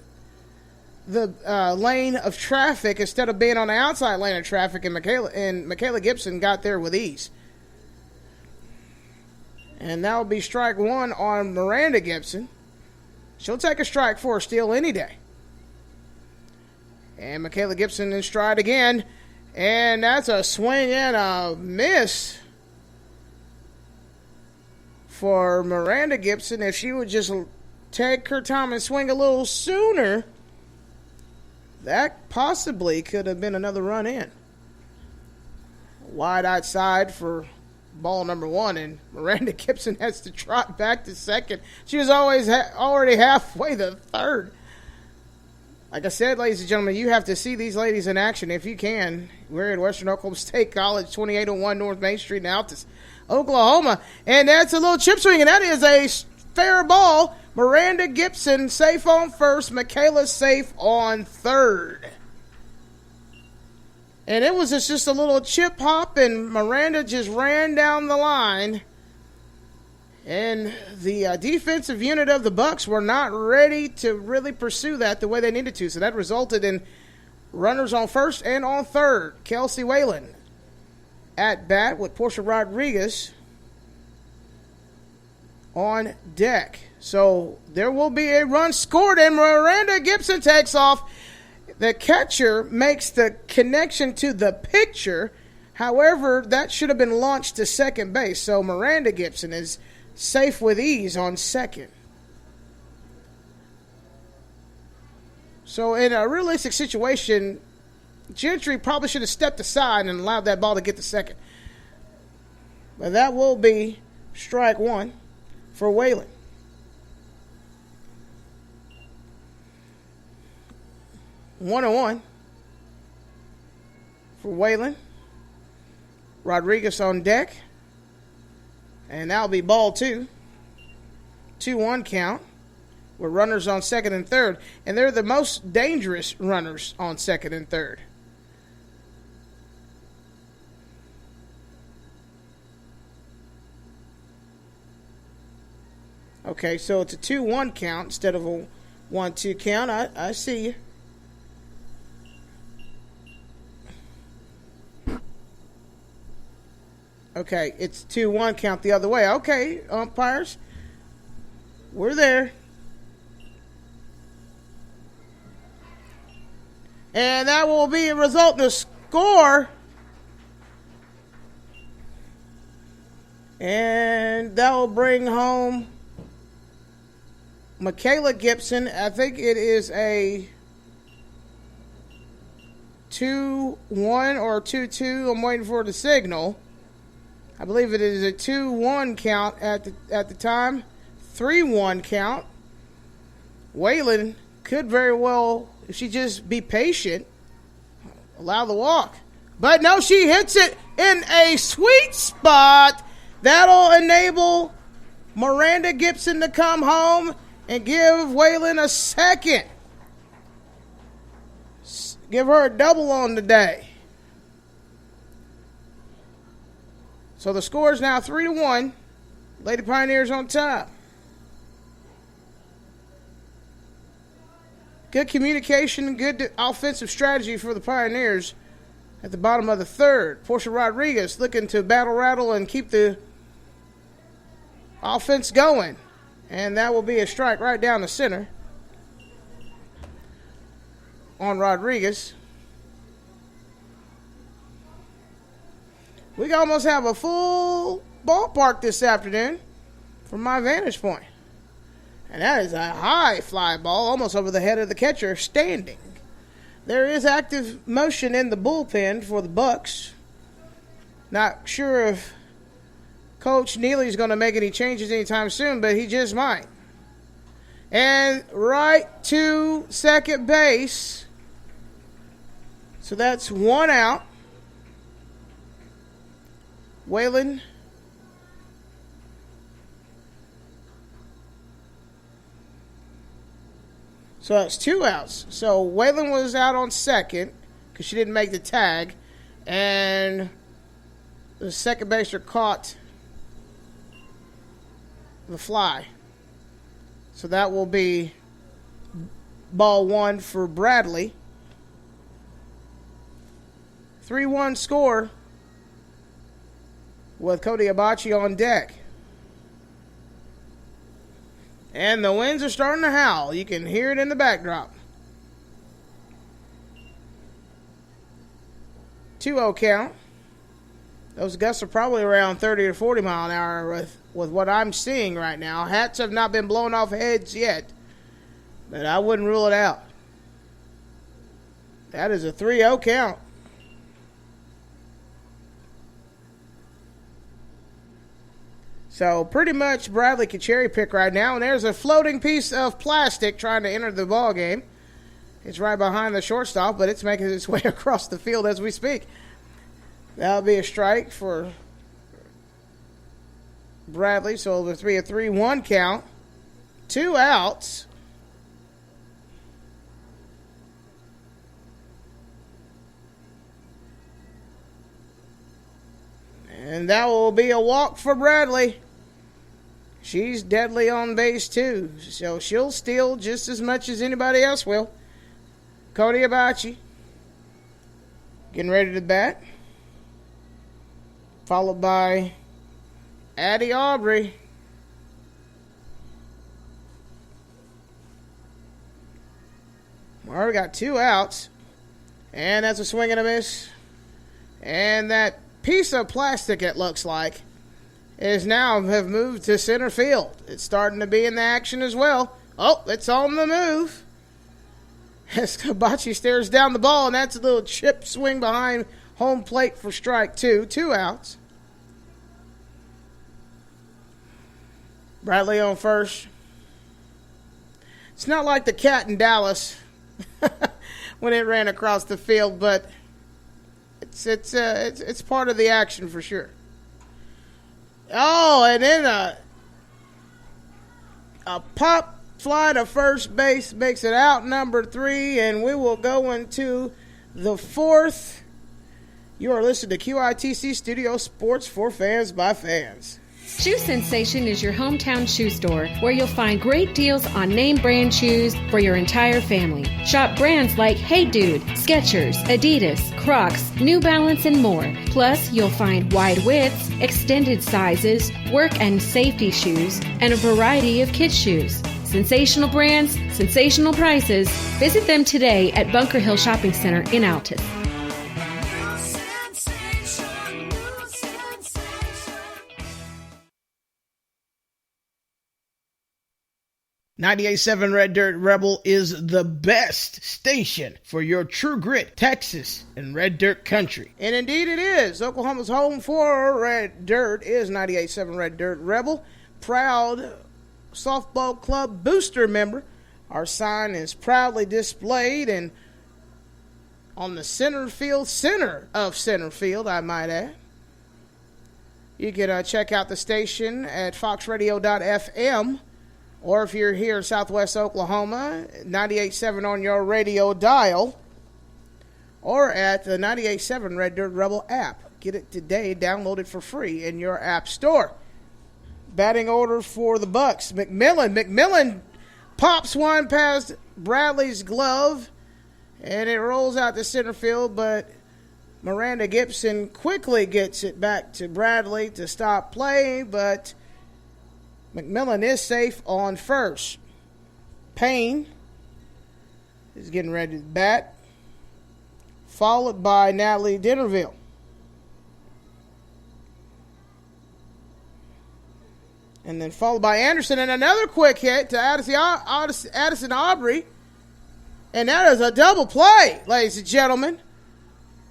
the lane of traffic instead of being on the outside lane of traffic, and Michaela Gibson got there with ease. And that will be strike one on Miranda Gibson. She'll take a strike for a steal any day. And Michaela Gibson in stride again. And that's a swing and a miss for Miranda Gibson. If she would just take her time and swing a little sooner, that possibly could have been another run in. Wide outside for ball number one, and Miranda Gibson has to trot back to second. She was already halfway to third. Like I said, ladies and gentlemen, you have to see these ladies in action if you can. We're at Western Oklahoma State College, 2801 North Main Street in Altus, Oklahoma. And that's a little chip swing, and that is a fair ball. Miranda Gibson safe on first, Michaela safe on third. And it was just a little chip hop, and Miranda just ran down the line. And the defensive unit of the Bucks were not ready to really pursue that the way they needed to. So that resulted in runners on first and on third. Kelsey Whalen at bat with Portia Rodriguez on deck. So there will be a run scored, and Miranda Gibson takes off. The catcher makes the connection to the pitcher. However, that should have been launched to second base. So Miranda Gibson is safe with ease on second. So in a realistic situation, Gentry probably should have stepped aside and allowed that ball to get to second. But that will be strike one for Whalen. One and one for Whalen. Rodriguez on deck. And that'll be ball two. 2-1 count with runners on second and third. And they're the most dangerous runners on second and third. Okay, so it's a 2-1 count instead of a 1-2 count. I see you. Okay, it's 2-1 count the other way. Okay, umpires, we're there. And that will be a result in the score. And that will bring home Michaela Gibson. I think it is a 2-1 or 2-2. I'm waiting for the signal. I believe it is a 2-1 count at the time. 3-1 count. Whalen could very well, if she just be patient, allow the walk. But no, she hits it in a sweet spot. That'll enable Miranda Gibson to come home and give Whalen a second. Give her a double on the day. So the score is now 3-1. Lady Pioneers on top. Good communication, good offensive strategy for the Pioneers at the bottom of the third. Portia Rodriguez looking to battle rattle and keep the offense going. And that will be a strike right down the center on Rodriguez. We almost have a full ballpark this afternoon from my vantage point. And that is a high fly ball, almost over the head of the catcher, standing. There is active motion in the bullpen for the Bucks. Not sure if Coach Neely's going to make any changes anytime soon, but he just might. And right to second base. So that's one out. Whalen so that's two outs. So Whalen was out on second because she didn't make the tag, and the second baser caught the fly. So that will be ball one for Bradley. 3-1 score with Cody Abachi on deck. And the winds are starting to howl. You can hear it in the backdrop. 2-0 count. Those gusts are probably around 30 to 40 mile an hour with what I'm seeing right now. Hats have not been blown off heads yet, but I wouldn't rule it out. That is a 3-0 count. So pretty much Bradley can cherry pick right now. And there's a floating piece of plastic trying to enter the ball game. It's right behind the shortstop, but it's making its way across the field as we speak. That'll be a strike for Bradley. So the 3-1 count. 2 outs. And that will be a walk for Bradley. She's deadly on base too, so she'll steal just as much as anybody else will. Cody Abachi getting ready to bat. Followed by Addie Aubrey. Well, we got 2 outs. And that's a swing and a miss. And that piece of plastic, it looks like, is now have moved to center field. It's starting to be in the action as well. Oh, it's on the move. As Kabachi stares down the ball, and that's a little chip swing behind home plate for strike 2. 2 outs. Bradley on first. It's not like the cat in Dallas when it ran across the field, but it's part of the action for sure. Oh, and then a pop fly to first base makes it out number 3, and we will go into the 4th. You are listening to QITC Studio Sports for fans by fans. Shoe Sensation is your hometown shoe store where you'll find great deals on name brand shoes for your entire family. Shop brands like Hey Dude, Skechers, Adidas, Crocs, New Balance, and more. Plus, you'll find wide widths, extended sizes, work and safety shoes, and a variety of kids' shoes. Sensational brands, sensational prices. Visit them today at Bunker Hill Shopping Center in Altus. 98.7 Red Dirt Rebel is the best station for your true grit, Texas, and Red Dirt country. And indeed it is. Oklahoma's home for Red Dirt is 98.7 Red Dirt Rebel. Proud softball club booster member. Our sign is proudly displayed and on the center of center field, I might add. You can check out the station at foxradio.fm. Or if you're here in Southwest Oklahoma, 98.7 on your radio dial. Or at the 98.7 Red Dirt Rebel app. Get it today. Download it for free in your app store. Batting order for the Bucks. McMillan pops one past Bradley's glove. And it rolls out to center field. But Miranda Gibson quickly gets it back to Bradley to stop play. But McMillan is safe on first. Payne is getting ready to bat, followed by Natalie Dennerville. And then followed by Anderson, and another quick hit to Addison Aubrey. And that is a double play, ladies and gentlemen.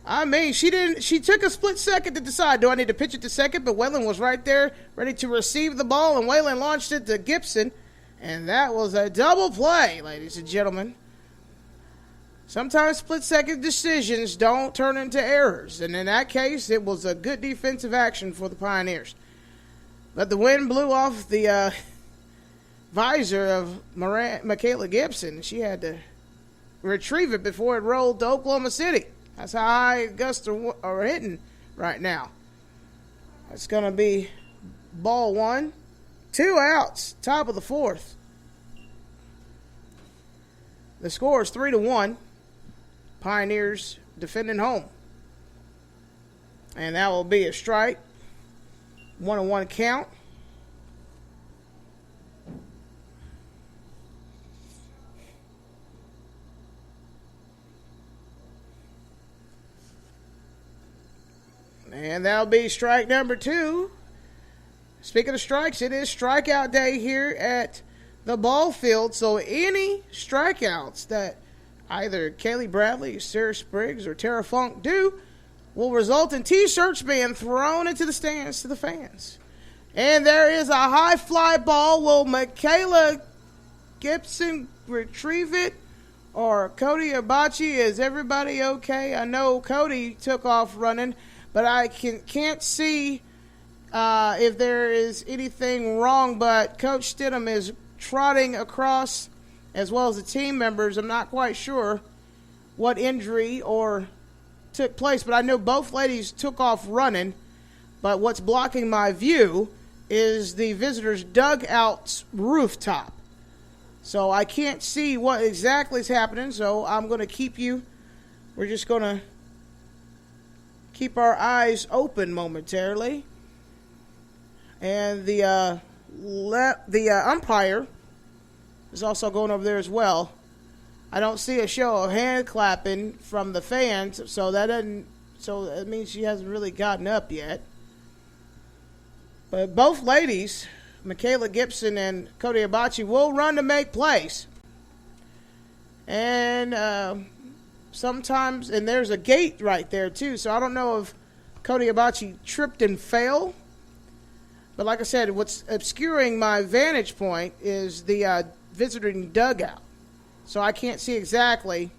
I mean, she took a split second to decide, do I need to pitch it to second? But Waylon was right there, ready to receive the ball, and Waylon launched it to Gibson. And that was a double play, ladies and gentlemen. Sometimes split-second decisions don't turn into errors. And in that case, it was a good defensive action for the Pioneers. But the wind blew off the visor of Michaela Gibson. She had to retrieve it before it rolled to Oklahoma City. That's how high gusts are hitting right now. It's going to be ball 1. 2 outs, top of the 4th. The score is 3-1. Pioneers defending home. And that will be a strike. 1-1 count. And that'll be strike number 2. Speaking of strikes, it is strikeout day here at the ball field. So any strikeouts that either Kaylee Bradley, Sarah Spriggs, or Tara Funk do will result in T-shirts being thrown into the stands to the fans. And there is a high fly ball. Will Michaela Gibson retrieve it? Or Cody Abachi? Is everybody okay? I know Cody took off running, but I can't see if there is anything wrong. But Coach Stidham is trotting across, as well as the team members. I'm not quite sure what injury or took place, but I know both ladies took off running. But what's blocking my view is the visitors' dugout's rooftop. So I can't see what exactly is happening, so I'm going to we're just going to keep our eyes open momentarily. And the umpire is also going over there as well. I don't see a show of hand clapping from the fans, so that means she hasn't really gotten up yet. But both ladies, Michaela Gibson and Cody Abachi, will run to make plays. And sometimes, and there's a gate right there too, so I don't know if Cody Abachi tripped and fell. But like I said, what's obscuring my vantage point is the visiting dugout. So I can't see exactly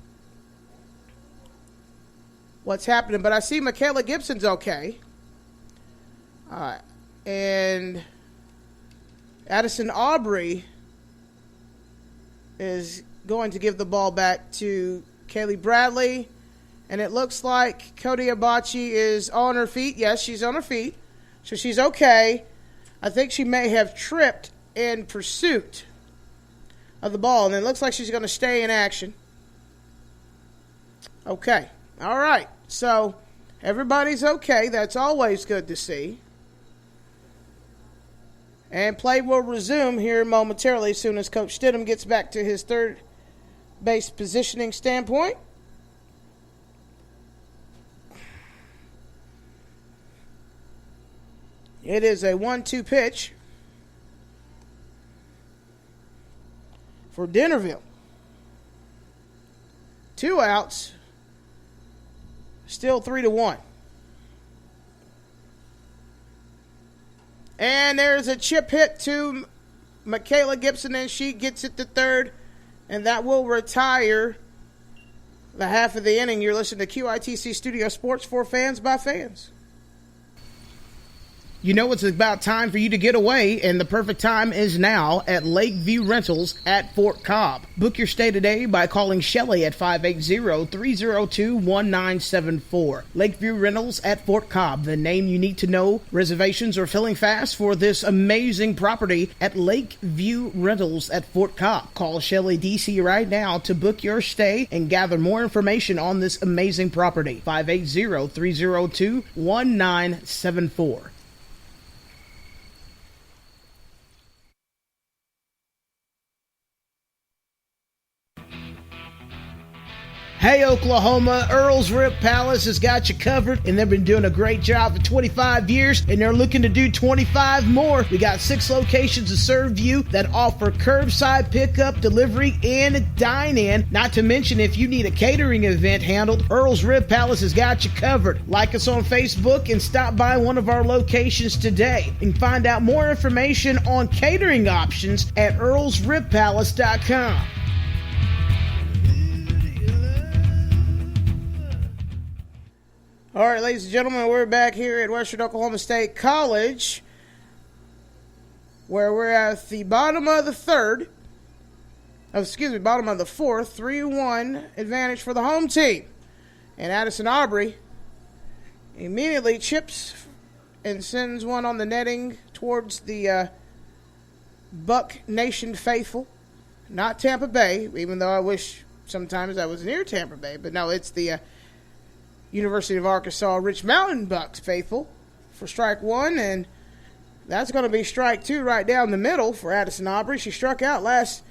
what's happening. But I see Michaela Gibson's okay. And Addison Aubrey is going to give the ball back to Kaylee Bradley. And it looks like Cody Abachi is on her feet. Yes, she's on her feet. So she's okay. I think she may have tripped in pursuit of the ball. And it looks like she's going to stay in action. Okay. All right. So everybody's okay. That's always good to see. And play will resume here momentarily as soon as Coach Stidham gets back to his third base positioning standpoint. It is a 1-2 pitch for Dennerville. 2 outs. Still 3-1. And there's a chip hit to Michaela Gibson, and she gets it to third. And that will retire the half of the inning. You're listening to QITC Studio Sports for fans by fans. You know it's about time for you to get away, and the perfect time is now at Lakeview Rentals at Fort Cobb. Book your stay today by calling Shelley at 580-302-1974. Lakeview Rentals at Fort Cobb, the name you need to know. Reservations are filling fast for this amazing property at Lakeview Rentals at Fort Cobb. Call Shelley DC right now to book your stay and gather more information on this amazing property. 580-302-1974. Hey, Oklahoma, Earl's Rib Palace has got you covered, and they've been doing a great job for 25 years, and they're looking to do 25 more. We got 6 locations to serve you that offer curbside pickup, delivery, and dine-in. Not to mention, if you need a catering event handled, Earl's Rib Palace has got you covered. Like us on Facebook and stop by one of our locations today. And find out more information on catering options at earlsribpalace.com. All right, ladies and gentlemen, we're back here at Western Oklahoma State College, where we're at the bottom of the bottom of the fourth, 3-1 advantage for the home team. And Addison Aubrey immediately chips and sends one on the netting towards the Buck Nation faithful. Not Tampa Bay, even though I wish sometimes I was near Tampa Bay. But no, it's the University of Arkansas Rich Mountain Bucks faithful for strike 1, and that's going to be strike 2 right down the middle for Addison Aubrey. She struck out last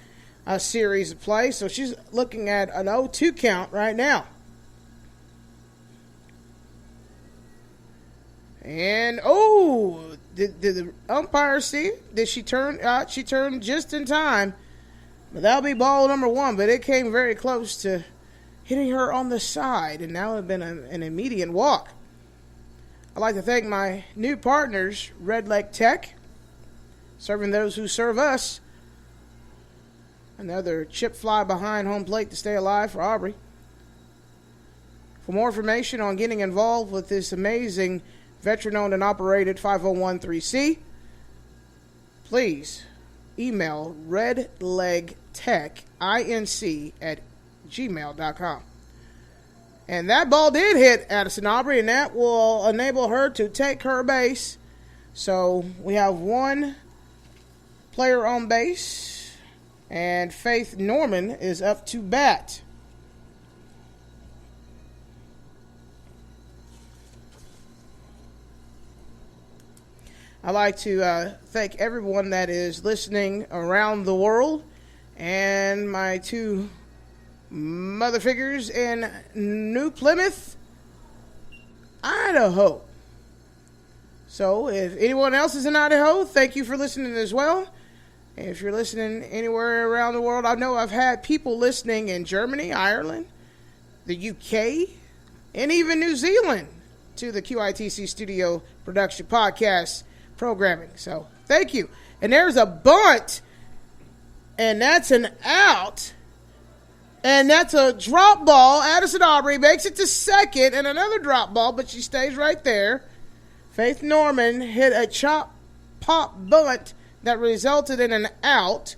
series of play, so she's looking at an 0-2 count right now. And, did the umpire see it? Did she turn? She turned just in time. But that'll be ball number 1. But it came very close to hitting her on the side. And now it would have been an immediate walk. I'd like to thank my new partners, RedLeg Tech, serving those who serve us. Another chip fly behind home plate to stay alive for Aubrey. For more information on getting involved with this amazing veteran-owned and operated 5013C, please email redlegtechinc@gmail.com. And that ball did hit Addison Aubrey, and that will enable her to take her base. So we have 1 player on base, and Faith Norman is up to bat. I'd like to thank everyone that is listening around the world, and my 2 mother figures in New Plymouth, Idaho. So if anyone else is in Idaho, thank you for listening as well. If you're listening anywhere around the world, I know I've had people listening in Germany, Ireland, the UK, and even New Zealand to the QITC Studio Production Podcast programming. So thank you. And there's a bunt, and that's an out, and that's a drop ball. Addison Aubrey makes it to second, and another drop ball, but she stays right there. Faith Norman hit a chop pop bunt that resulted in an out,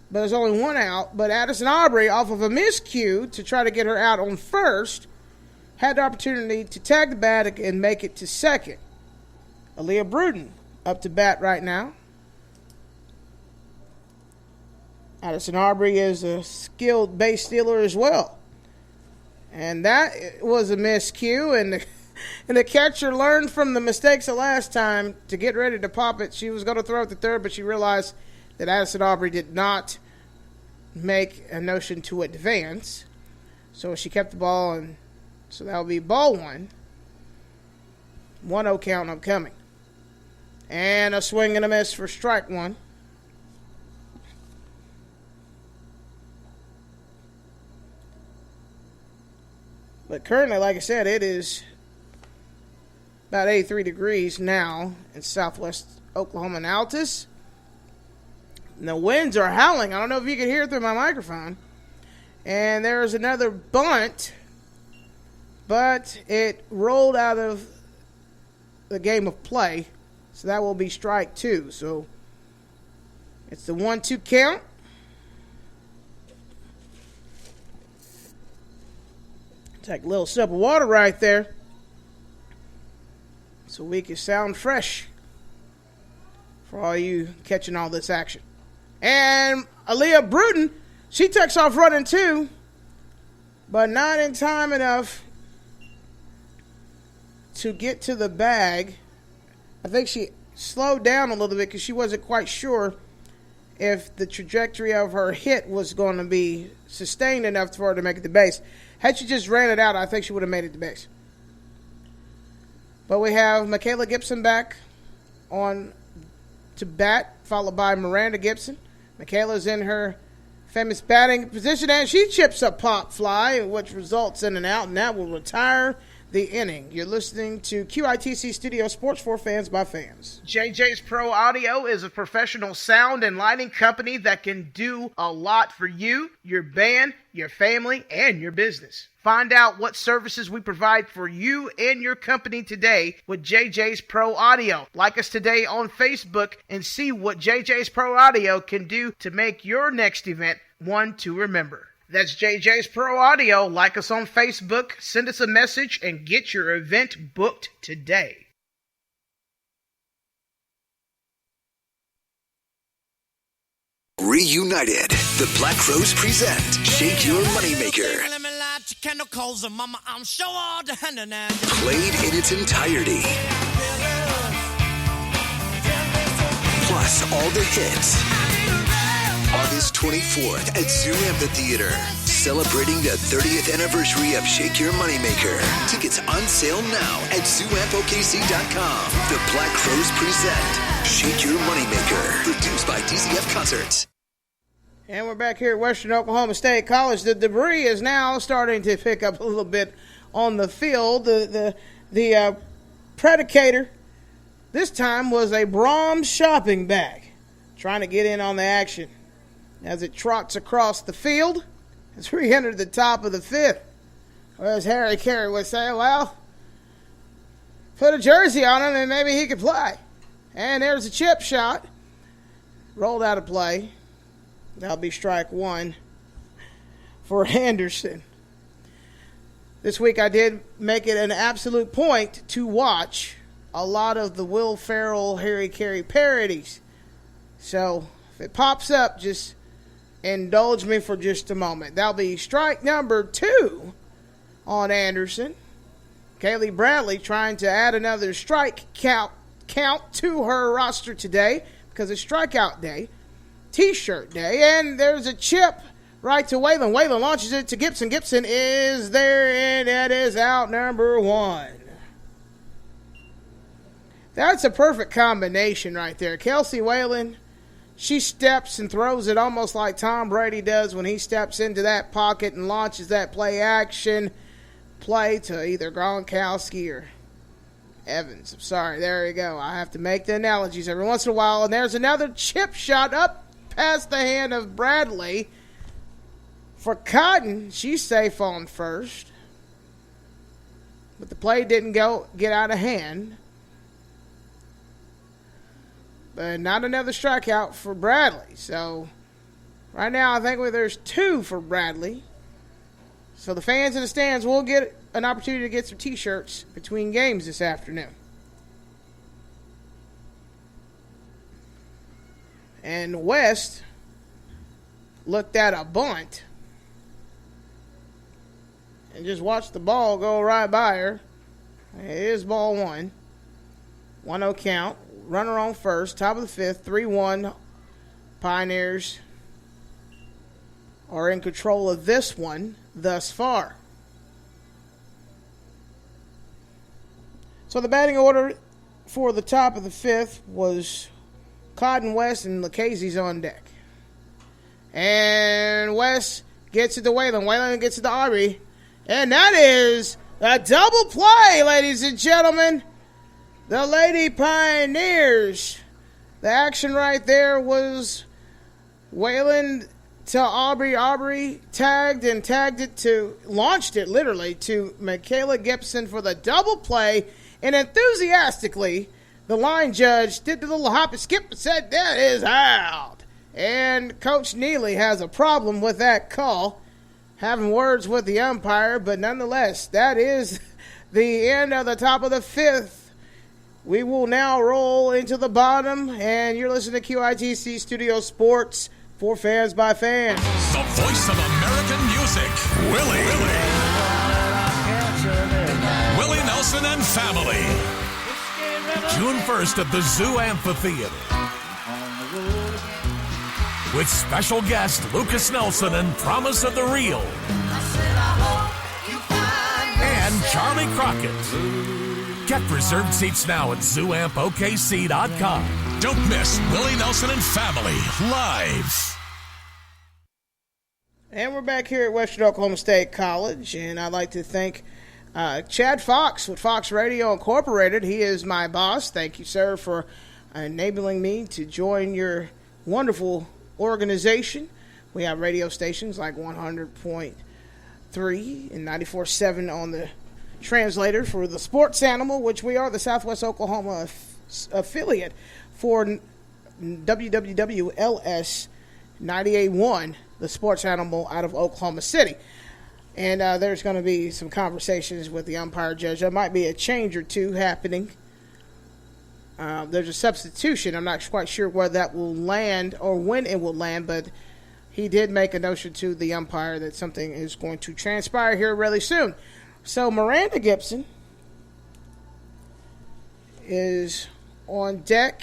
but there's only 1 out. But Addison Aubrey, off of a miscue to try to get her out on first, had the opportunity to tag the bat and make it to second. Aaliyah Bruton up to bat right now. Addison Aubrey is a skilled base stealer as well. And that was a miscue, and the catcher learned from the mistakes of last time to get ready to pop it. She was going to throw it to third, but she realized that Addison Aubrey did not make a notion to advance. So she kept the ball, and so that will be ball 1. 1-0 count upcoming. And a swing and a miss for strike 1. But currently, like I said, it is about 83 degrees now in southwest Oklahoma and Altus. And the winds are howling. I don't know if you can hear it through my microphone. And there's another bunt, but it rolled out of the game of play. So that will be strike 2. So it's the 1-2 count. Take a little sip of water right there so we can sound fresh for all you catching all this action. And Aaliyah Bruton, she takes off running too, but not in time enough to get to the bag. I think she slowed down a little bit because she wasn't quite sure if the trajectory of her hit was going to be sustained enough for her to make it to base. Had she just ran it out, I think she would have made it to base. But we have Michaela Gibson back on to bat, followed by Miranda Gibson. Michaela's in her famous batting position, and she chips a pop fly, which results in an out, and that will retire the inning. You're listening to QITC Studio Sports for fans by fans. JJ's Pro Audio is a professional sound and lighting company that can do a lot for you, your band, your family, and your business. Find out what services we provide for you and your company today with JJ's Pro Audio. Like us today on Facebook and see what JJ's Pro Audio can do to make your next event one to remember. That's JJ's Pro Audio. Like us on Facebook, send us a message, and get your event booked today. Reunited, the Black Crows present Shake Your Moneymaker. Played in its entirety. Plus all the hits. August 24th at Zoo Amphitheater. celebrating the 30th anniversary of Shake Your Moneymaker. Tickets on sale now at ZooAmpOKC.com. The Black Crows present Shake Your Moneymaker, produced by DCF Concerts. And we're back here at Western Oklahoma State College. The debris is now starting to pick up a little bit on the field. The predicator this time was a Brahms shopping bag, trying to get in on the action as it trots across the field as we enter the top of the fifth. Or as Harry Carey would say, well, put a jersey on him and maybe he could play. And there's a chip shot. Rolled out of play. That'll be strike one for Anderson. This week I did make it an absolute point to watch a lot of the Will Ferrell, Harry Carey parodies. So if it pops up, just indulge me for just a moment. That'll be strike number 2 on Anderson. Kaylee Bradley trying to add another strike count to her roster today because it's strikeout day, T-shirt day, and there's a chip right to Waylon. Waylon launches it to Gibson. Gibson is there, and that is out number 1. That's a perfect combination right there. Kelsey Waylon, she steps and throws it almost like Tom Brady does when he steps into that pocket and launches that play-action play to either Gronkowski or Evans. I'm sorry, there you go. I have to make the analogies every once in a while. And there's another chip shot up past the hand of Bradley. For Cotton, she's safe on first. But the play didn't get out of hand. But not another strikeout for Bradley. So right now I think there's 2 for Bradley. So the fans in the stands will get an opportunity to get some T-shirts between games this afternoon. And West looked at a bunt and just watched the ball go right by her. It is ball 1. 1-0 count. Runner on first. Top of the fifth. 3-1. Pioneers are in control of this one thus far. So the batting order for the top of the fifth was Cotton, West, and Lucchese's on deck. And West gets it to Waylon. Waylon gets it to Aubrey. And that is a double play, ladies and gentlemen. The Lady Pioneers. The action right there was Waylon to Aubrey. Aubrey launched it literally to Michaela Gibson for the double play. And enthusiastically, the line judge did the little hop and skip and said, that is out. And Coach Neely has a problem with that call, having words with the umpire, but nonetheless, that is the end of the top of the fifth. We will now roll into the bottom, and you're listening to QITC Studio Sports for fans by fans. The voice of American music, Willie Nelson and family. June 1st at the Zoo Amphitheater. With special guest Lucas Nelson and Promise of the Real. And Charlie Crockett. Get reserved seats now at ZooAmpOKC.com. Don't miss Willie Nelson and family live. And we're back here at Western Oklahoma State College, and I'd like to thank Chad Fox with Fox Radio Incorporated. He is my boss. Thank you, sir, for enabling me to join your wonderful organization. We have radio stations like 100.3 and 94.7 on the translator for the Sports Animal, which we are the Southwest Oklahoma affiliate for WWWLS 98.1, the Sports Animal out of Oklahoma City. And there's going to be some conversations with the umpire judge. There might be a change or two happening. There's a substitution. I'm not quite sure where that will land or when it will land, but he did make a notion to the umpire that something is going to transpire here really soon. So Miranda Gibson is on deck.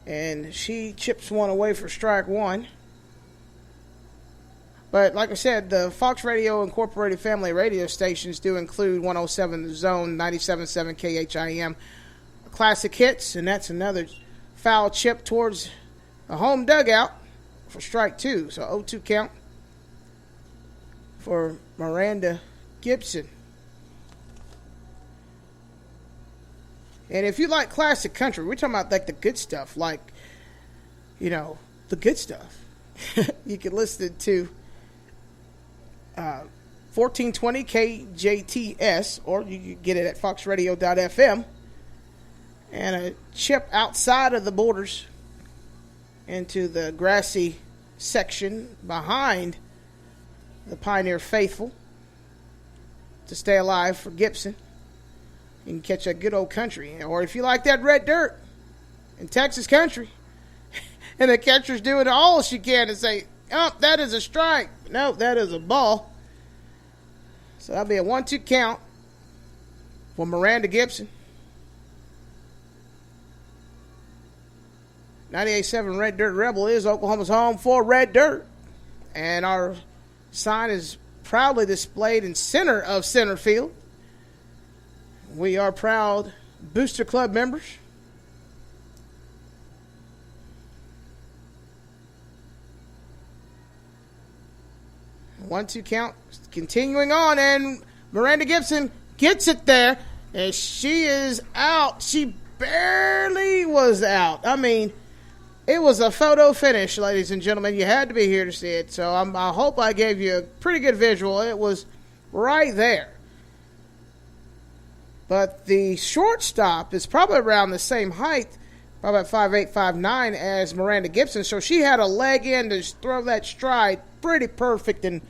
And she chips one away for strike one. But like I said, the Fox Radio Incorporated family radio stations do include 107 The Zone, 97.7 KHIM, Classic Hits, and that's another foul chip towards the home dugout for strike two. So 0-2 count for Miranda Gibson. And if you like classic country, we're talking about like the good stuff, like, you know, the good stuff. You can listen to 1420 KJTS, or you can get it at foxradio.fm. And a chip outside of the borders into the grassy section behind the Pioneer faithful to stay alive for Gibson. You can catch that good old country. Or if you like that red dirt in Texas country, and the catcher's doing all she can to say, oh, that is a strike. No, that is a ball. So that'll be a 1-2 count for Miranda Gibson. 98.7 Red Dirt Rebel is Oklahoma's home for Red Dirt. And our sign is proudly displayed in center of center field. We are proud Booster Club members. One-two count, continuing on, and Miranda Gibson gets it there, and she is out. She barely was out. I mean, it was a photo finish, ladies and gentlemen. You had to be here to see it, so I hope I gave you a pretty good visual. It was right there. But the shortstop is probably around the same height, probably about 5'8", 5'9", as Miranda Gibson, so she had a leg in to throw that stride pretty perfect and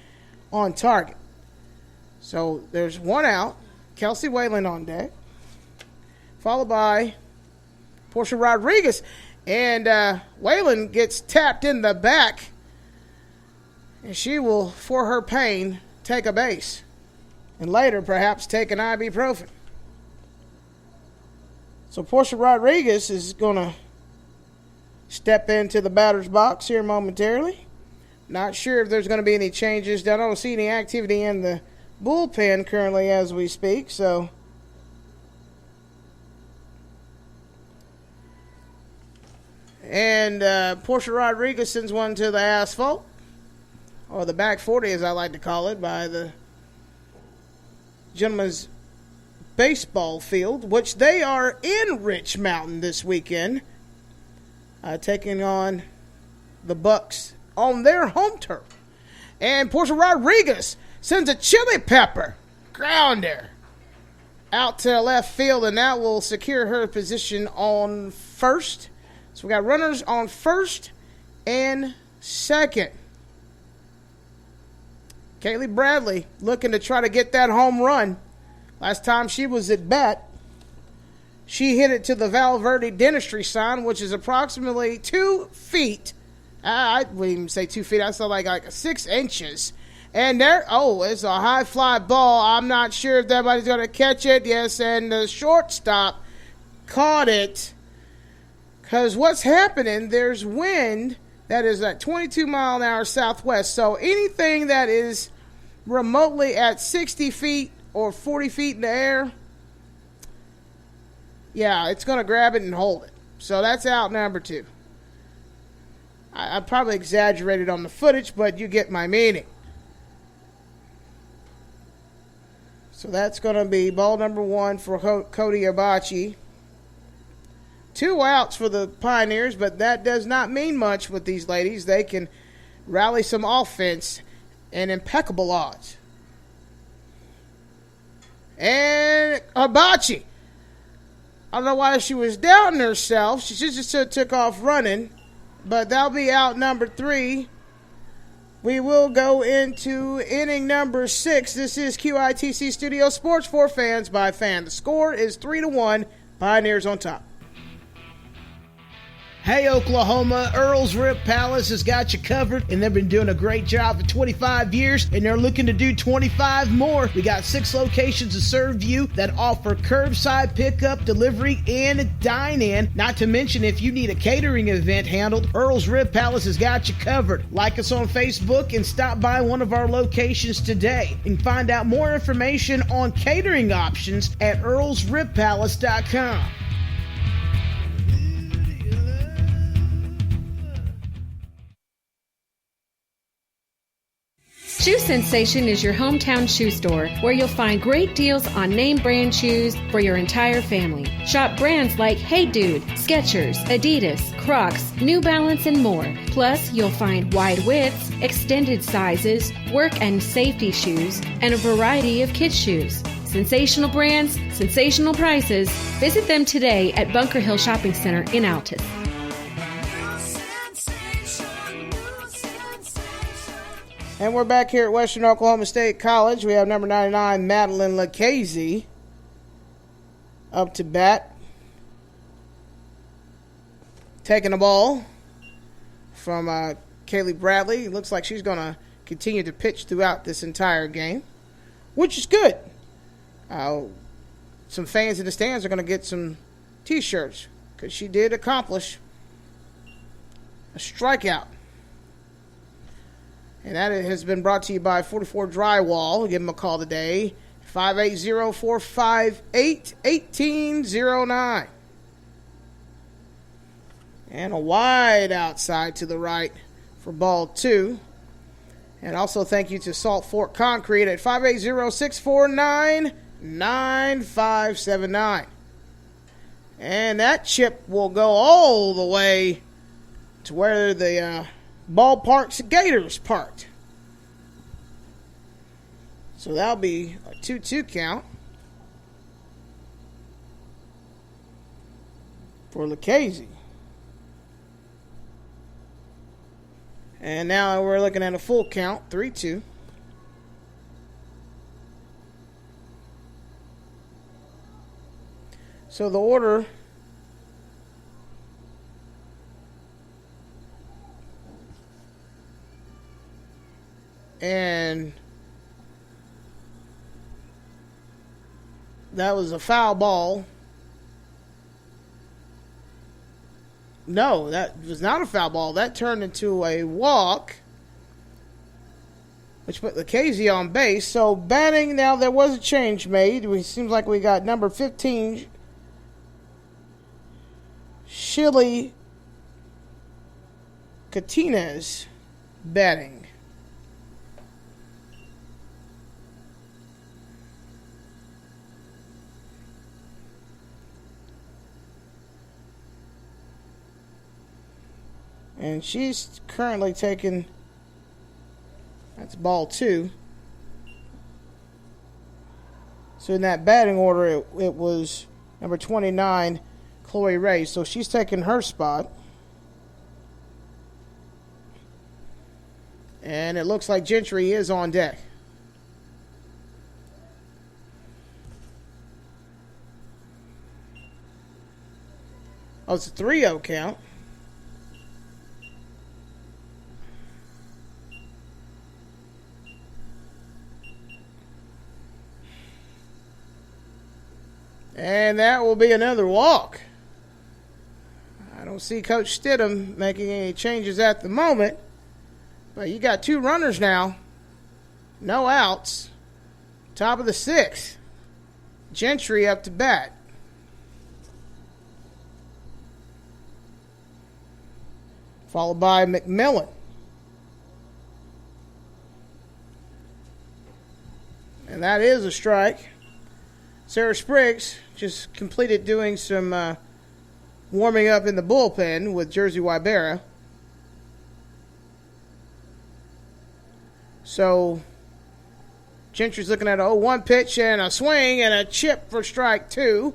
on target. So there's one out. Kelsey Whalen on deck, followed by Portia Rodriguez. And Whalen gets tapped in the back, and she will, for her pain, take a base. And later, perhaps, take an ibuprofen. So Portia Rodriguez is going to step into the batter's box here momentarily. Not sure if there's going to be any changes. I don't see any activity in the bullpen currently as we speak. So and Portia Rodriguez sends one to the asphalt, or the back 40 as I like to call it, by the gentleman's baseball field, which they are in Rich Mountain this weekend, taking on the Bucks on their home turf. And Portia Rodriguez sends a chili pepper grounder out to left field, and that will secure her position on first. So we got runners on first and second. Kaylee Bradley looking to try to get that home run. Last time she was at bat, she hit it to the Valverde Dentistry sign, which is approximately 2 feet. I wouldn't even say 2 feet. I saw like 6 inches. And there, it's a high fly ball. I'm not sure if anybody's going to catch it. Yes, and the shortstop caught it. Because what's happening, there's wind that is at 22 mile an hour southwest. So anything that is remotely at 60 feet or 40 feet in the air, yeah, it's going to grab it and hold it. So that's out number 2. I probably exaggerated on the footage, but you get my meaning. So that's going to be ball number 1 for Cody Abachi. 2 outs for the Pioneers, but that does not mean much with these ladies. They can rally some offense and impeccable odds. And Abachi, I don't know why she was doubting herself. She just took off running, but that'll be out number 3. We will go into inning number 6. This is QITC Studio Sports for fans by fan. The score is 3-1. Pioneers on top. Hey, Oklahoma, Earl's Rib Palace has got you covered, and they've been doing a great job for 25 years, and they're looking to do 25 more. We got 6 locations to serve you that offer curbside pickup, delivery, and dine-in. Not to mention, if you need a catering event handled, Earl's Rib Palace has got you covered. Like us on Facebook and stop by one of our locations today. You can find out more information on catering options at earlsribpalace.com. Shoe Sensation is your hometown shoe store where you'll find great deals on name brand shoes for your entire family. Shop brands like Hey Dude, Skechers, Adidas, Crocs, New Balance, and more. Plus, you'll find wide widths, extended sizes, work and safety shoes, and a variety of kids' shoes. Sensational brands, sensational prices. Visit them today at Bunker Hill Shopping Center in Altus. And we're back here at Western Oklahoma State College. We have number 99, Madeline Lucchese, up to bat. Taking the ball from Kaylee Bradley. It looks like she's going to continue to pitch throughout this entire game, which is good. Some fans in the stands are going to get some T-shirts because she did accomplish a strikeout. And that has been brought to you by 44 Drywall. Give them a call today, 580-458-1809. And a wide outside to the right for ball 2. And also thank you to Salt Fork Concrete at 580-649-9579. And that chip will go all the way to where the ballpark's Gators parked. So that'll be a 2-2 count for Lucchese. And now we're looking at a full count, 3-2. So the order and that was a foul ball. No, that was not a foul ball. That turned into a walk, which put Lucchese on base. So batting, now there was a change made. It seems like we got number 15, Shilly Catinez, batting. And she's currently taking, that's ball 2. So in that batting order, it was number 29, Chloe Ray. So she's taking her spot. And it looks like Gentry is on deck. Oh, it's a 3-0 count. And that will be another walk. I don't see Coach Stidham making any changes at the moment. But you got 2 runners now. No outs. Top of the 6th. Gentry up to bat. Followed by McMillan. And that is a strike. Sarah Spriggs just completed doing some warming up in the bullpen with Jersey Wybera. So Gentry's looking at a 0-1 pitch and a swing and a chip for strike 2.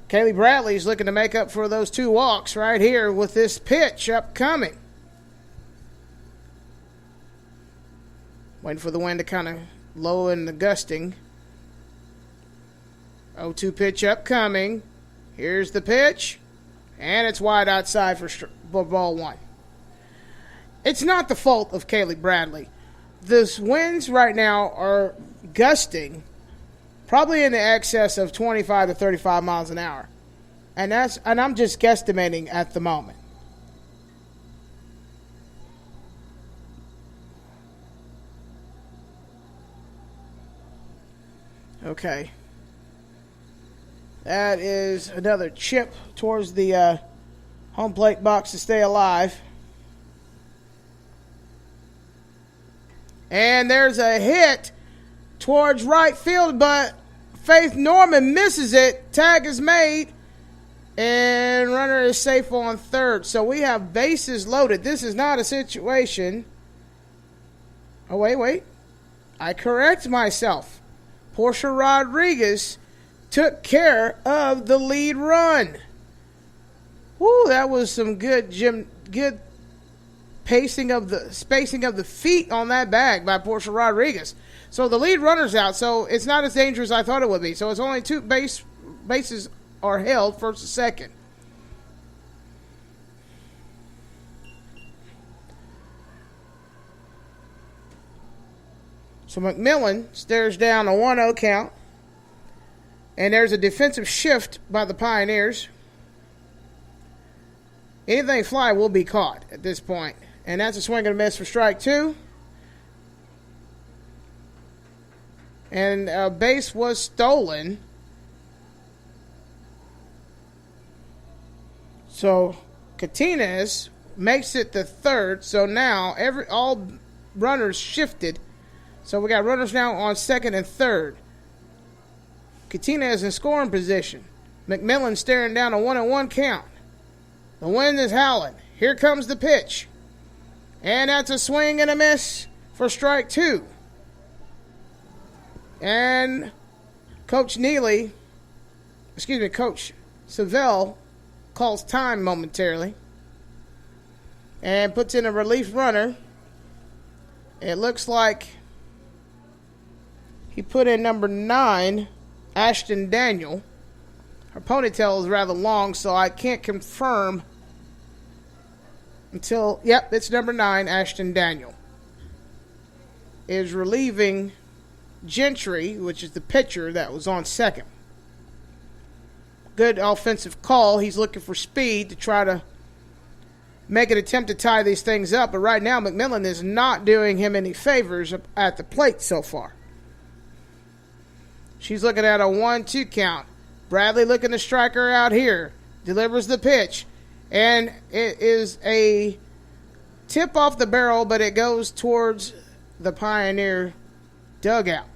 Kaylee Bradley's looking to make up for those 2 walks right here with this pitch upcoming. Waiting for the wind to kind of low in the gusting. 0-2 pitch upcoming. Here's the pitch. And it's wide outside for ball one. It's not the fault of Kaylee Bradley. The winds right now are gusting probably in the excess of 25 to 35 miles an hour. And I'm just guesstimating at the moment. Okay. That is another chip towards the home plate box to stay alive. And there's a hit towards right field, but Faith Norman misses it. Tag is made, and runner is safe on third. So we have bases loaded. This is not a situation. Oh, wait. I correct myself. Portia Rodriguez took care of the lead run. Woo, that was some good spacing of the feet on that bag by Portia Rodriguez. So the lead runner's out, so it's not as dangerous as I thought it would be. So it's only two bases are held, first and second. So McMillan stares down a 1-0 count. And there's a defensive shift by the Pioneers. Anything fly will be caught at this point. And that's a swing and a miss for strike two. And a base was stolen. So Catinez makes it the third. So now all runners shifted. So we got runners now on second and third. Catinez in scoring position. McMillan staring down a 1-1 count. The wind is howling. Here comes the pitch. And that's a swing and a miss for strike two. And Coach Savell calls time momentarily. And puts in a relief runner. It looks like he put in number 9, Ashton Daniel. Her ponytail is rather long, so I can't confirm until, it's number 9, Ashton Daniel. Is relieving Gentry, which is the pitcher that was on second. Good offensive call. He's looking for speed to try to make an attempt to tie these things up, but right now McMillan is not doing him any favors at the plate so far. She's looking at a 1-2 count. Bradley looking to strike her out here. Delivers the pitch. And it is a tip off the barrel, but it goes towards the Pioneer dugout.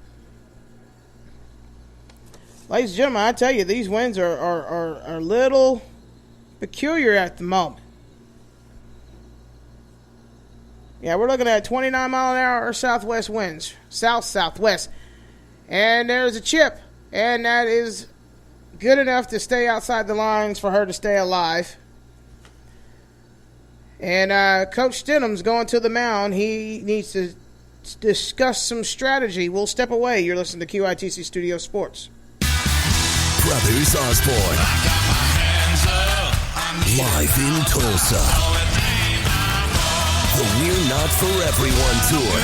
Ladies and gentlemen, I tell you, these winds are a little peculiar at the moment. Yeah, we're looking at 29 mile an hour southwest winds. South-southwest. And there's a chip. And that is good enough to stay outside the lines for her to stay alive. And Coach Stidham's going to the mound. He needs to discuss some strategy. We'll step away. You're listening to QITC Studio Sports. Brothers Osborne. Live in Tulsa. The We're Not For Everyone Tour.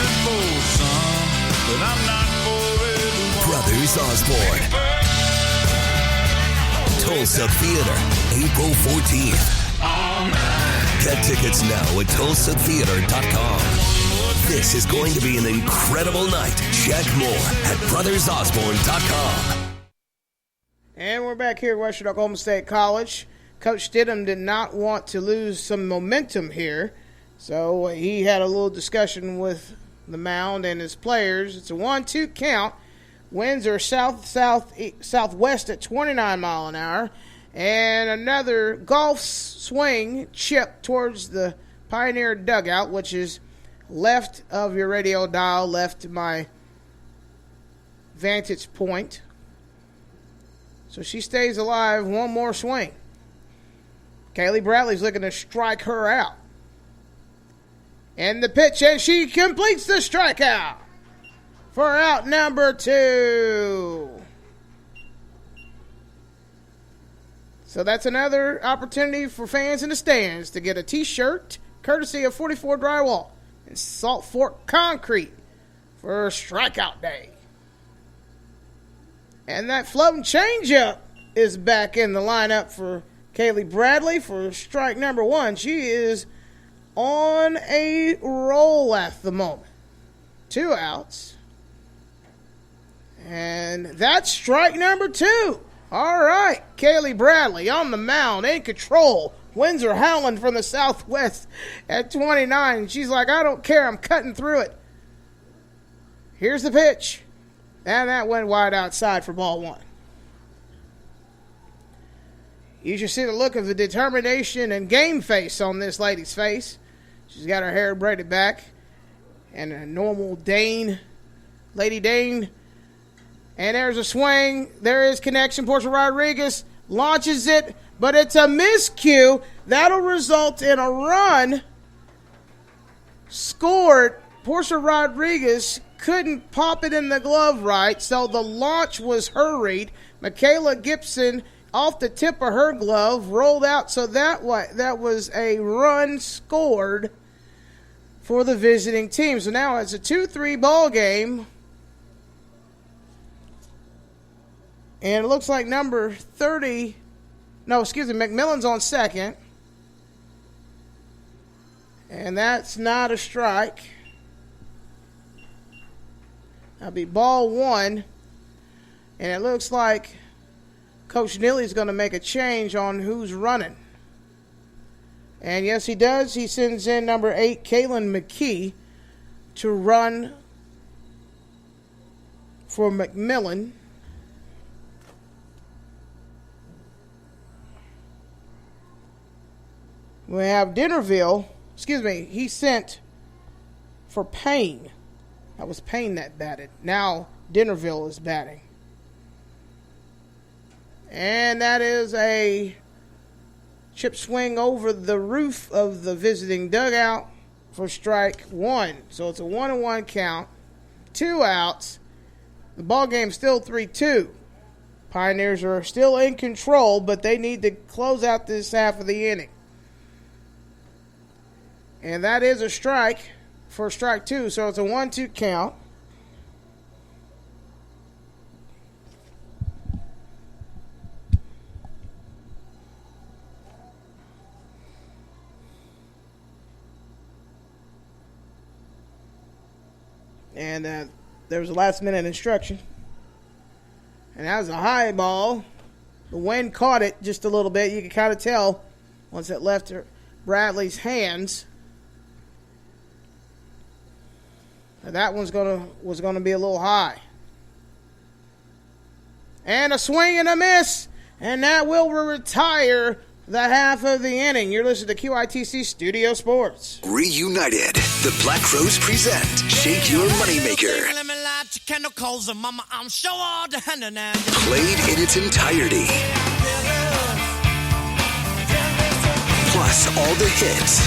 Brothers Osborne. Tulsa Theater, April 14th. Get tickets now at TulsaTheater.com. This is going to be an incredible night. Check more at BrothersOsborne.com. And we're back here at Western Oklahoma State College. Coach Stidham did not want to lose some momentum here, so he had a little discussion with the mound and his players. It's a 1-2 count. Winds are southwest at 29 mile an hour. And another golf swing chip towards the Pioneer dugout, which is left of your radio dial, left to my vantage point. So she stays alive. One more swing. Kaylee Bradley's looking to strike her out. And the pitch, and she completes the strikeout for out number 2. So that's another opportunity for fans in the stands to get a t-shirt courtesy of 44 Drywall and Salt Fork Concrete for Strikeout Day. And that floating changeup is back in the lineup for Kaylee Bradley for strike number 1. She is on a roll at the moment. 2 outs. And that's strike number 2. All right, Kaylee Bradley on the mound, in control. Winds are howling from the southwest at 29. She's like, I don't care, I'm cutting through it. Here's the pitch. And that went wide outside for ball 1. You should see the look of the determination and game face on this lady's face. She's got her hair braided back and a normal Lady Dane. And there's a swing. There is connection. Portia Rodriguez launches it, but it's a miscue. That'll result in a run scored. Portia Rodriguez couldn't pop it in the glove right, so the launch was hurried. Michaela Gibson, off the tip of her glove, rolled out, so that was a run scored for the visiting team. So now it's a 2-3 ball game. And it looks like number 30, McMillan's on second. And that's not a strike. That'll be ball 1. And it looks like Coach Neely's going to make a change on who's running. And yes, he does. He sends in number 8, Kaylin McKee, to run for McMillan. We have he sent for Payne. That was Payne that batted. Now Dennerville is batting. And that is a chip swing over the roof of the visiting dugout for strike 1. So it's a 1-1 count. 2 outs. The ball game's still 3-2. Pioneers are still in control, but they need to close out this half of the inning. And that is a strike for strike 2, so it's a 1-2 count. And there was a last-minute instruction. And that was a high ball. The wind caught it just a little bit. You could kind of tell once it left Bradley's hands. That one's was gonna be a little high. And a swing and a miss, and that will retire the half of the inning. You're listening to QITC Studio Sports. Reunited, the Black Crows present Shake Your Moneymaker. Played in its entirety. Plus all the hits.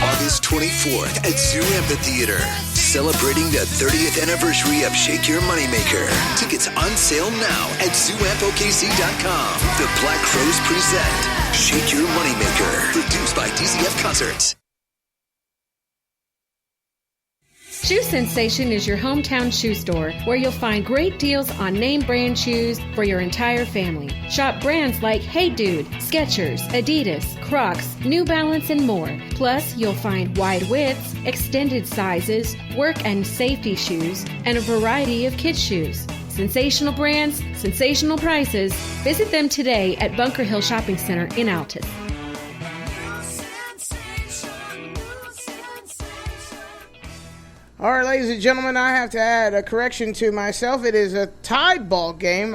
August 24th at Zoo Amphitheater, celebrating the 30th anniversary of Shake Your Moneymaker. Tickets on sale now at ZooAmpOKC.com. The Black Crows present Shake Your Moneymaker, produced by DCF Concerts. Shoe Sensation is your hometown shoe store where you'll find great deals on name brand shoes for your entire family. Shop brands like Hey Dude, Skechers, Adidas, Crocs, New Balance, and more. Plus, you'll find wide widths, extended sizes, work and safety shoes, and a variety of kids' shoes. Sensational brands, sensational prices. Visit them today at Bunker Hill Shopping Center in Altus. All right, ladies and gentlemen, I have to add a correction to myself. It is a tied ball game.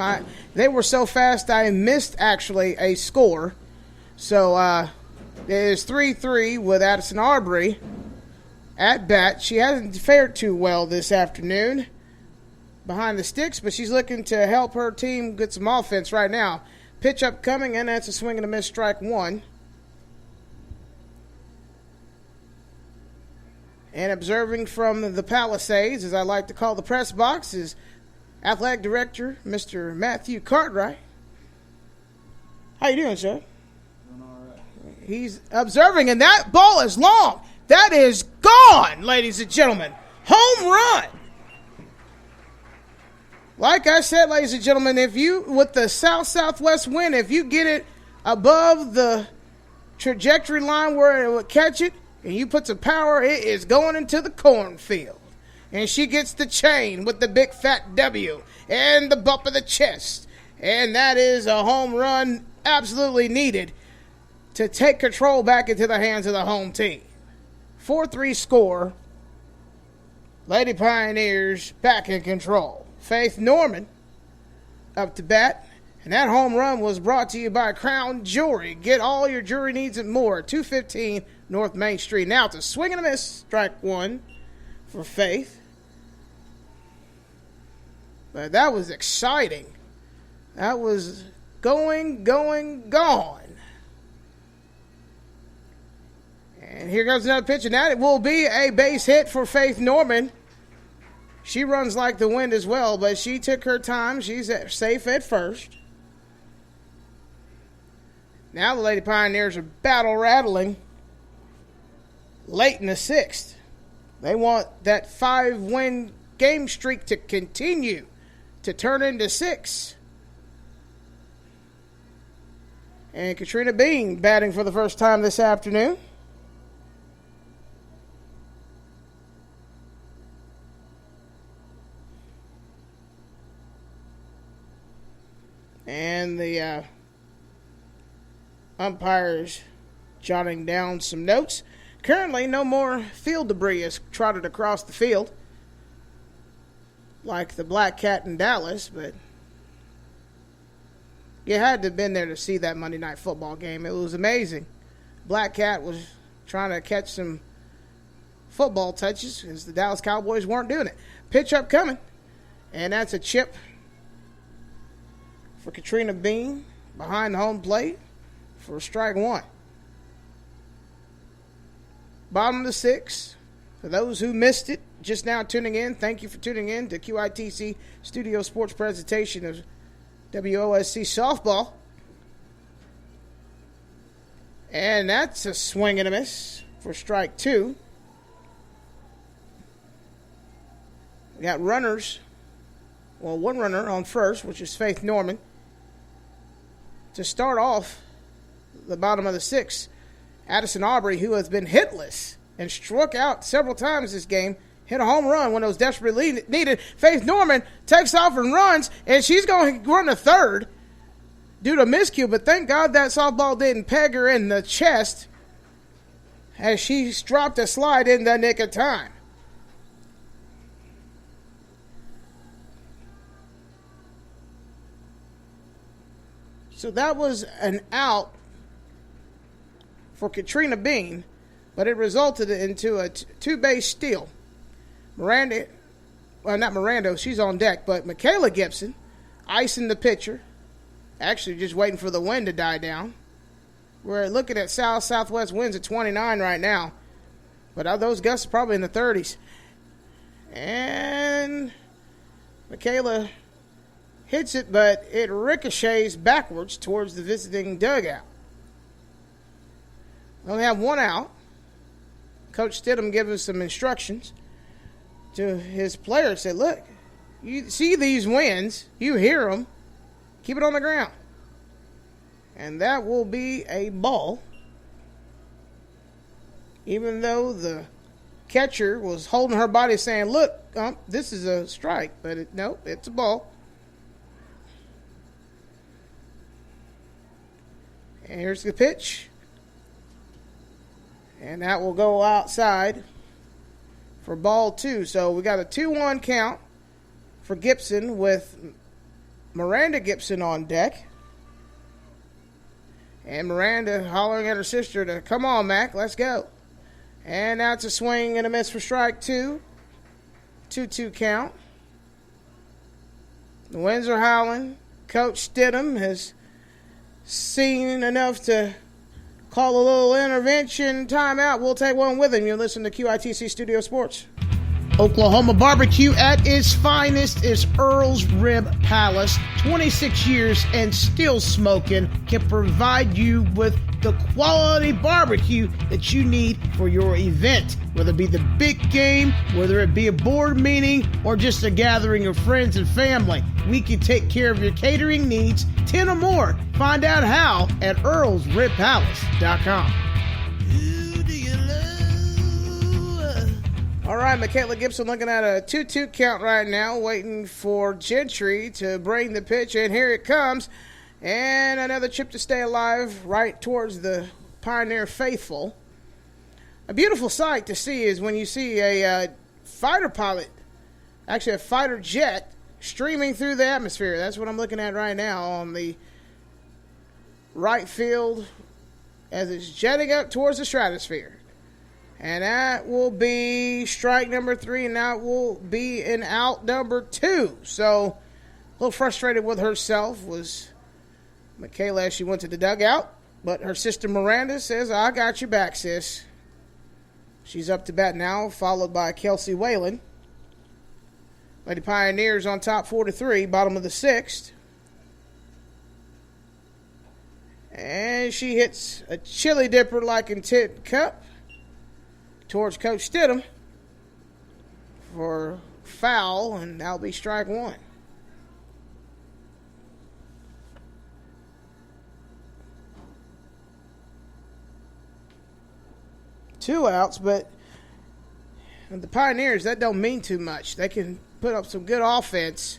They were so fast I missed actually a score. So it is 3-3 with Addison Arbery at bat. She hasn't fared too well this afternoon behind the sticks, but she's looking to help her team get some offense right now. Pitch upcoming, and that's a swing and a miss, strike 1. And observing from the Palisades, as I like to call the press box, is Athletic Director Mr. Matthew Cartwright. How you doing, sir? He's observing, and that ball is long. That is gone, ladies and gentlemen. Home run. Like I said, ladies and gentlemen, if you, with the south-southwest wind, if you get it above the trajectory line where it would catch it, and you put some power, it is going into the cornfield. And she gets the chain with the big fat W and the bump of the chest. And that is a home run absolutely needed to take control back into the hands of the home team. 4-3 score. Lady Pioneers back in control. Faith Norman up to bat. And that home run was brought to you by Crown Jewelry. Get all your jewelry needs and more. 215 North Main Street. Now it's a swing and a miss. Strike one for Faith. But that was exciting. That was going. And here goes another pitch, and that will be a base hit for Faith Norman. She runs like the wind as well, but she took her time. She's safe at first. Now the Lady Pioneers are battle-rattling late in the sixth. They want that 5-win game streak to continue, to turn into 6. And Katrina Bean batting for the first time this afternoon. And the umpires jotting down some notes. Currently, no more field debris is trotted across the field like the Black Cat in Dallas, but you had to have been there to see that Monday Night Football game. It was amazing. Black Cat was trying to catch some football touches because the Dallas Cowboys weren't doing it. Pitch upcoming, and that's a chip for Katrina Bean behind the home plate for strike one. Bottom of the 6th. For those who missed it, just now tuning in, thank you for tuning in to QITC Studio Sports presentation of WOSC softball. And that's a swing and a miss for strike 2. We got runners. Well, one runner on first, which is Faith Norman. To start off the bottom of the 6th, Addison Aubrey, who has been hitless and struck out several times this game, hit a home run when it was desperately needed. Faith Norman takes off and runs, and she's going to run to third due to miscue, but thank God that softball didn't peg her in the chest as she dropped a slide in the nick of time. So that was an out for Katrina Bean, but it resulted into a two-base steal. Not Miranda, she's on deck, but Michaela Gibson icing the pitcher, actually just waiting for the wind to die down. We're looking at south-southwest winds at 29 right now, but those gusts are probably in the 30s. And Michaela hits it, but it ricochets backwards towards the visiting dugout. We only have one out. Coach Stidham giving some instructions to his players. Said, look, you see these winds, you hear them, keep it on the ground. And that will be a ball. Even though the catcher was holding her body saying, look, this is a strike. But nope, it's a ball. And here's the pitch. And that will go outside for ball 2. So we got a 2-1 count for Gibson with Miranda Gibson on deck. And Miranda hollering at her sister to, come on, Mac, let's go. And that's a swing and a miss for strike 2. 2-2 count. The winds are howling. Coach Stidham has seen enough to call a little intervention timeout. We'll take one with him. You're listening to QITC Studio Sports. Oklahoma barbecue at its finest is Earl's Rib Palace. 26 years and still smoking, can provide you with the quality barbecue that you need for your event. Whether it be the big game, whether it be a board meeting, or just a gathering of friends and family, we can take care of your catering needs, 10 or more. Find out how at earlsribpalace.com. All right, Michaela Gibson looking at a 2-2 count right now, waiting for Gentry to bring the pitch, and here it comes. And another chip to stay alive right towards the Pioneer faithful. A beautiful sight to see is when you see a fighter pilot, actually a fighter jet, streaming through the atmosphere. That's what I'm looking at right now on the right field as it's jetting up towards the stratosphere. And that will be strike number 3, and that will be an out number 2. So, a little frustrated with herself was Michaela as she went to the dugout. But her sister Miranda says, I got your back, sis. She's up to bat now, followed by Kelsey Whalen. Lady Pioneers on top 4-3, bottom of the 6th. And she hits a chili dipper like in Tin Cup towards Coach Stidham for foul, and that'll be strike 1. Two outs, but the Pioneers, that don't mean too much. They can put up some good offense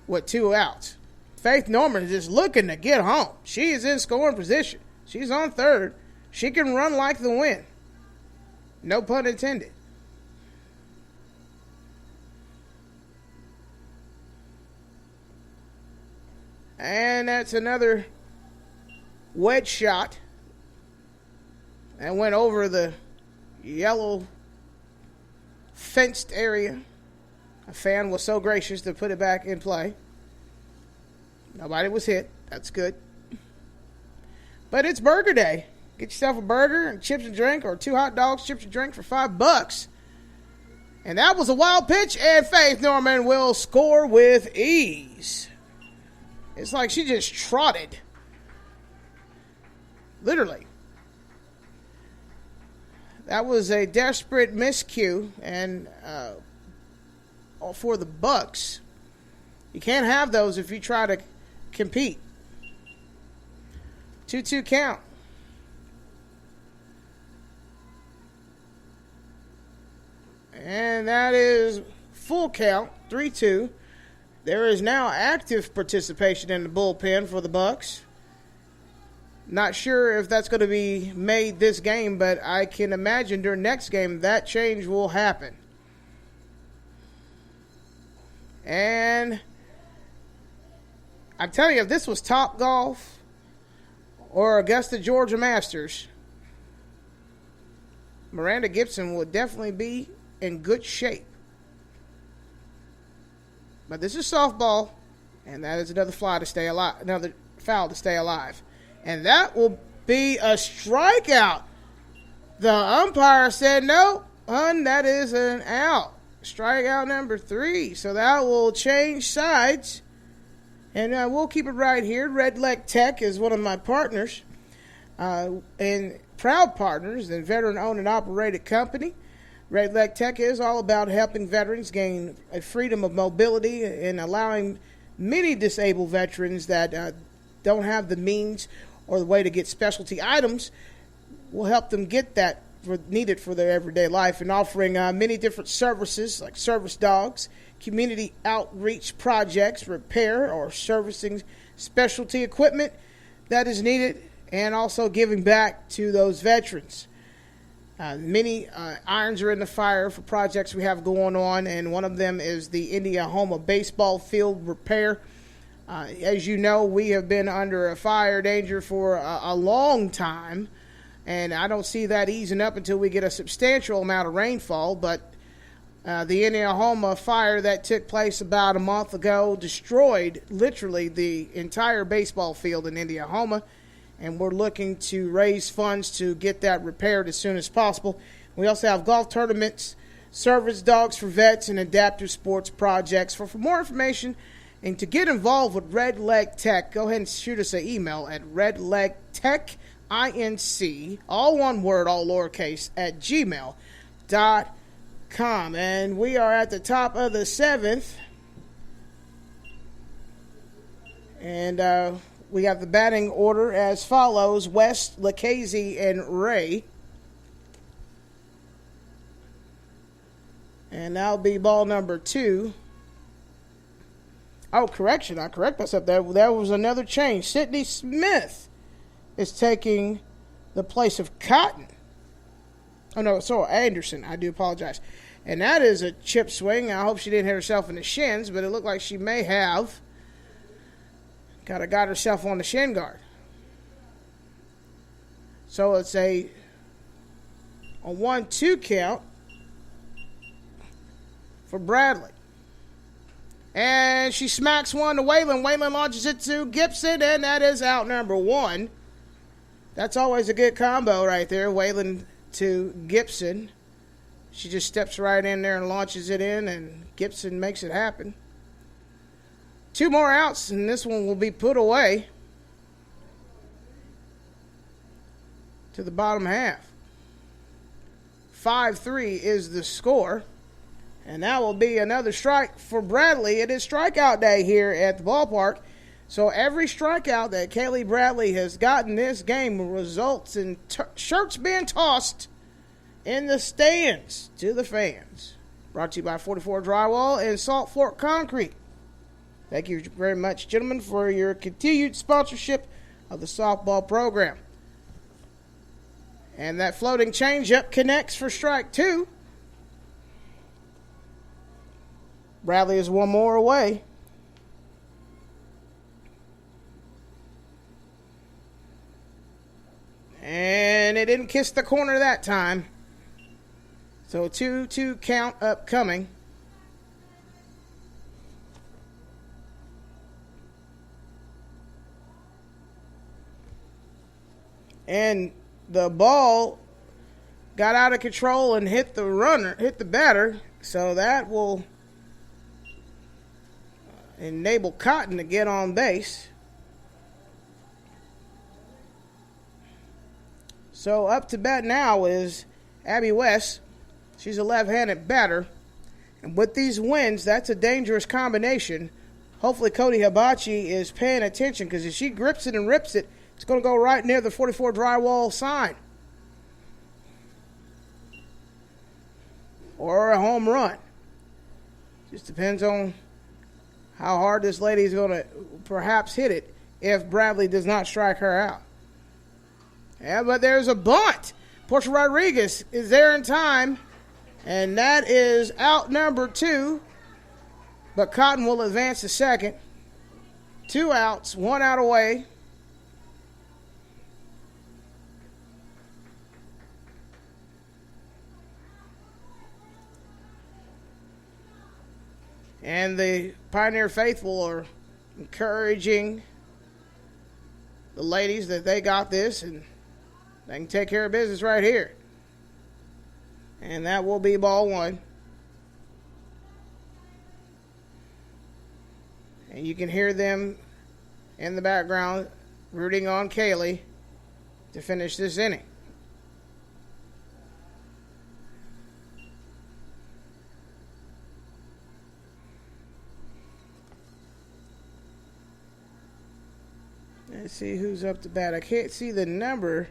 with 2 outs. Faith Norman is just looking to get home. She is in scoring position. She's on third. She can run like the wind. No pun intended. And that's another wedge shot. And went over the yellow fenced area. A fan was so gracious to put it back in play. Nobody was hit. That's good. But it's burger day. Get yourself a burger and chips and drink, or 2 hot dogs, chips and drink for $5. And that was a wild pitch, and Faith Norman will score with ease. It's like she just trotted. Literally. That was a desperate miscue, and for the Bucks. You can't have those if you try to compete. 2-2 count. And that is full count, 3-2. There is now active participation in the bullpen for the Bucks. Not sure if that's going to be made this game, but I can imagine during next game that change will happen. And I'm telling you, if this was Top Golf or Augusta, Georgia Masters, Miranda Gibson would definitely be in good shape. But this is softball, and that is another foul to stay alive. And that will be a strikeout. The umpire said, no, hun, that is an out. Strikeout number 3. So that will change sides. And we'll keep it right here. RedLeg Tech is one of my partners, and proud partners, and veteran-owned and operated company. RedLeg Tech is all about helping veterans gain a freedom of mobility and allowing many disabled veterans that don't have the means or the way to get specialty items. Will help them get that needed for their everyday life, and offering many different services like service dogs, community outreach projects, repair or servicing specialty equipment that is needed, and also giving back to those veterans. Many irons are in the fire for projects we have going on, and one of them is the Indiana baseball field repair. As you know, we have been under a fire danger for a long time, and I don't see that easing up until we get a substantial amount of rainfall. But the Indiana fire that took place about a month ago destroyed literally the entire baseball field in Indiana. And we're looking to raise funds to get that repaired as soon as possible. We also have golf tournaments service dogs for vets, and adaptive sports projects. For more information and to get involved with RedLeg Tech, go ahead and shoot us an email at redlegtechinc, all one word, all lowercase, at gmail.com. And we are at the top of the 7th. And we have the batting order as follows: West, Lucchese, and Ray. And that'll be ball number 2. Oh, correction. I correct myself. There was another change. Sydney Smith is taking the place of Cotton. Oh, no, so Anderson. I do apologize. And that is a chip swing. I hope she didn't hit herself in the shins, but it looked like she may have. Got herself on the shin guard. So it's a 1-2 count for Bradley. And she smacks one to Waylon. Waylon launches it to Gibson, and that is out number 1. That's always a good combo right there, Waylon to Gibson. She just steps right in there and launches it in, and Gibson makes it happen. 2 more outs, and this one will be put away to the bottom half. 5-3 is the score. And that will be another strike for Bradley. It is strikeout day here at the ballpark. So every strikeout that Kaylee Bradley has gotten this game results in shirts being tossed in the stands to the fans. Brought to you by 44 Drywall and Salt Fork Concrete. Thank you very much, gentlemen, for your continued sponsorship of the softball program. And that floating changeup connects for strike 2. Bradley is one more away. And it didn't kiss the corner that time. So 2-2 count upcoming. And the ball got out of control and hit the batter. So that will enable Cotton to get on base. So up to bat now is Abby West. She's a left-handed batter. And with these wins, that's a dangerous combination. Hopefully Cody Hibachi is paying attention, because if she grips it and rips it, it's going to go right near the 44 Drywall sign. Or a home run. Just depends on how hard this lady is going to perhaps hit it if Bradley does not strike her out. Yeah, but there's a bunt. Portia Rodriguez is there in time, and that is out number 2. But Cotton will advance to second. 2 outs, 1 out away. And the Pioneer faithful are encouraging the ladies that they got this and they can take care of business right here. And that will be ball 1. And you can hear them in the background rooting on Kaylee to finish this inning. Let's see who's up to bat. I can't see the number.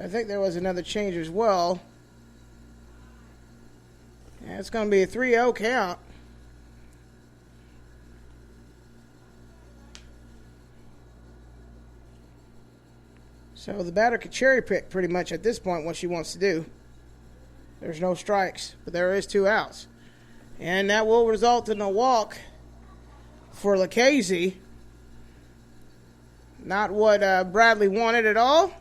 I think there was another change as well. Yeah, it's going to be a 3-0 count. So the batter could cherry pick pretty much at this point what she wants to do. There's no strikes, but there is 2 outs. And that will result in a walk for Lucchese. Not what Bradley wanted at all.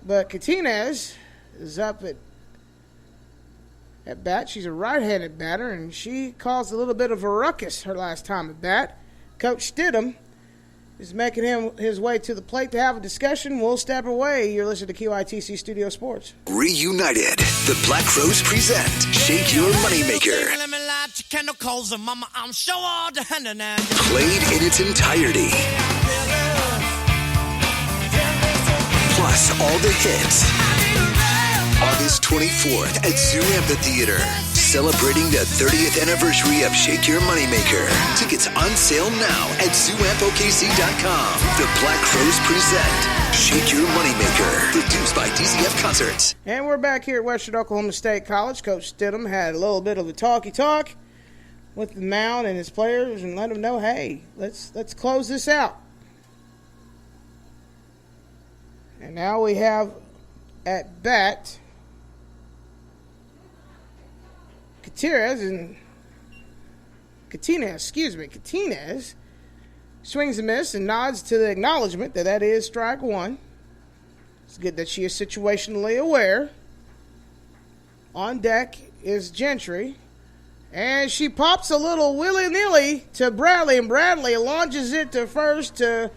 But Catinez is up at bat. She's a right-handed batter, and she caused a little bit of a ruckus her last time at bat. Coach Stidham is making his way to the plate to have a discussion. We'll step away. You're listening to QITC Studio Sports. Reunited, the Black Crows present Shake Your Moneymaker. Played in its entirety. Plus all the hits. August 24th at Zoo Amphitheater. Celebrating the 30th anniversary of Shake Your Moneymaker. Tickets on sale now at ZooAmpOKC.com. The Black Crows present Shake Your Moneymaker. Produced by DCF Concerts. And we're back here at Western Oklahoma State College. Coach Stidham had a little bit of a talk with the mound and his players and let them know, hey, let's close this out. And now we have at bat Catinez swings a miss and nods to the acknowledgement that is strike one. It's good that she is situationally aware. On deck is Gentry. And she pops a little willy-nilly to Bradley, and Bradley launches it to first to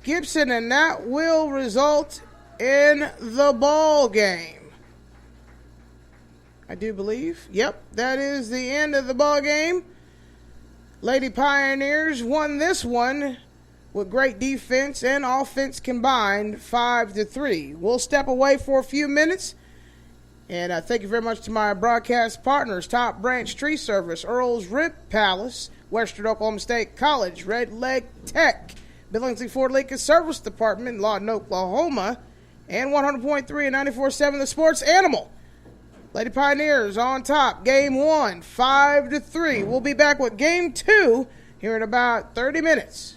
Gibson, and that will result in the ball game. I do believe. Yep, that is the end of the ball game. Lady Pioneers won this one with great defense and offense combined, 5-3. We'll step away for a few minutes. And thank you very much to my broadcast partners, Top Branch Tree Service, Earl's Rib Palace, Western Oklahoma State College, RedLeg Tech, Billingsley Ford Lincoln Service Department, Lawton, Oklahoma, and 100.3 and 94.7 The Sports Animal. Lady Pioneers on top. Game 1, 5-3. We'll be back with Game 2 here in about 30 minutes.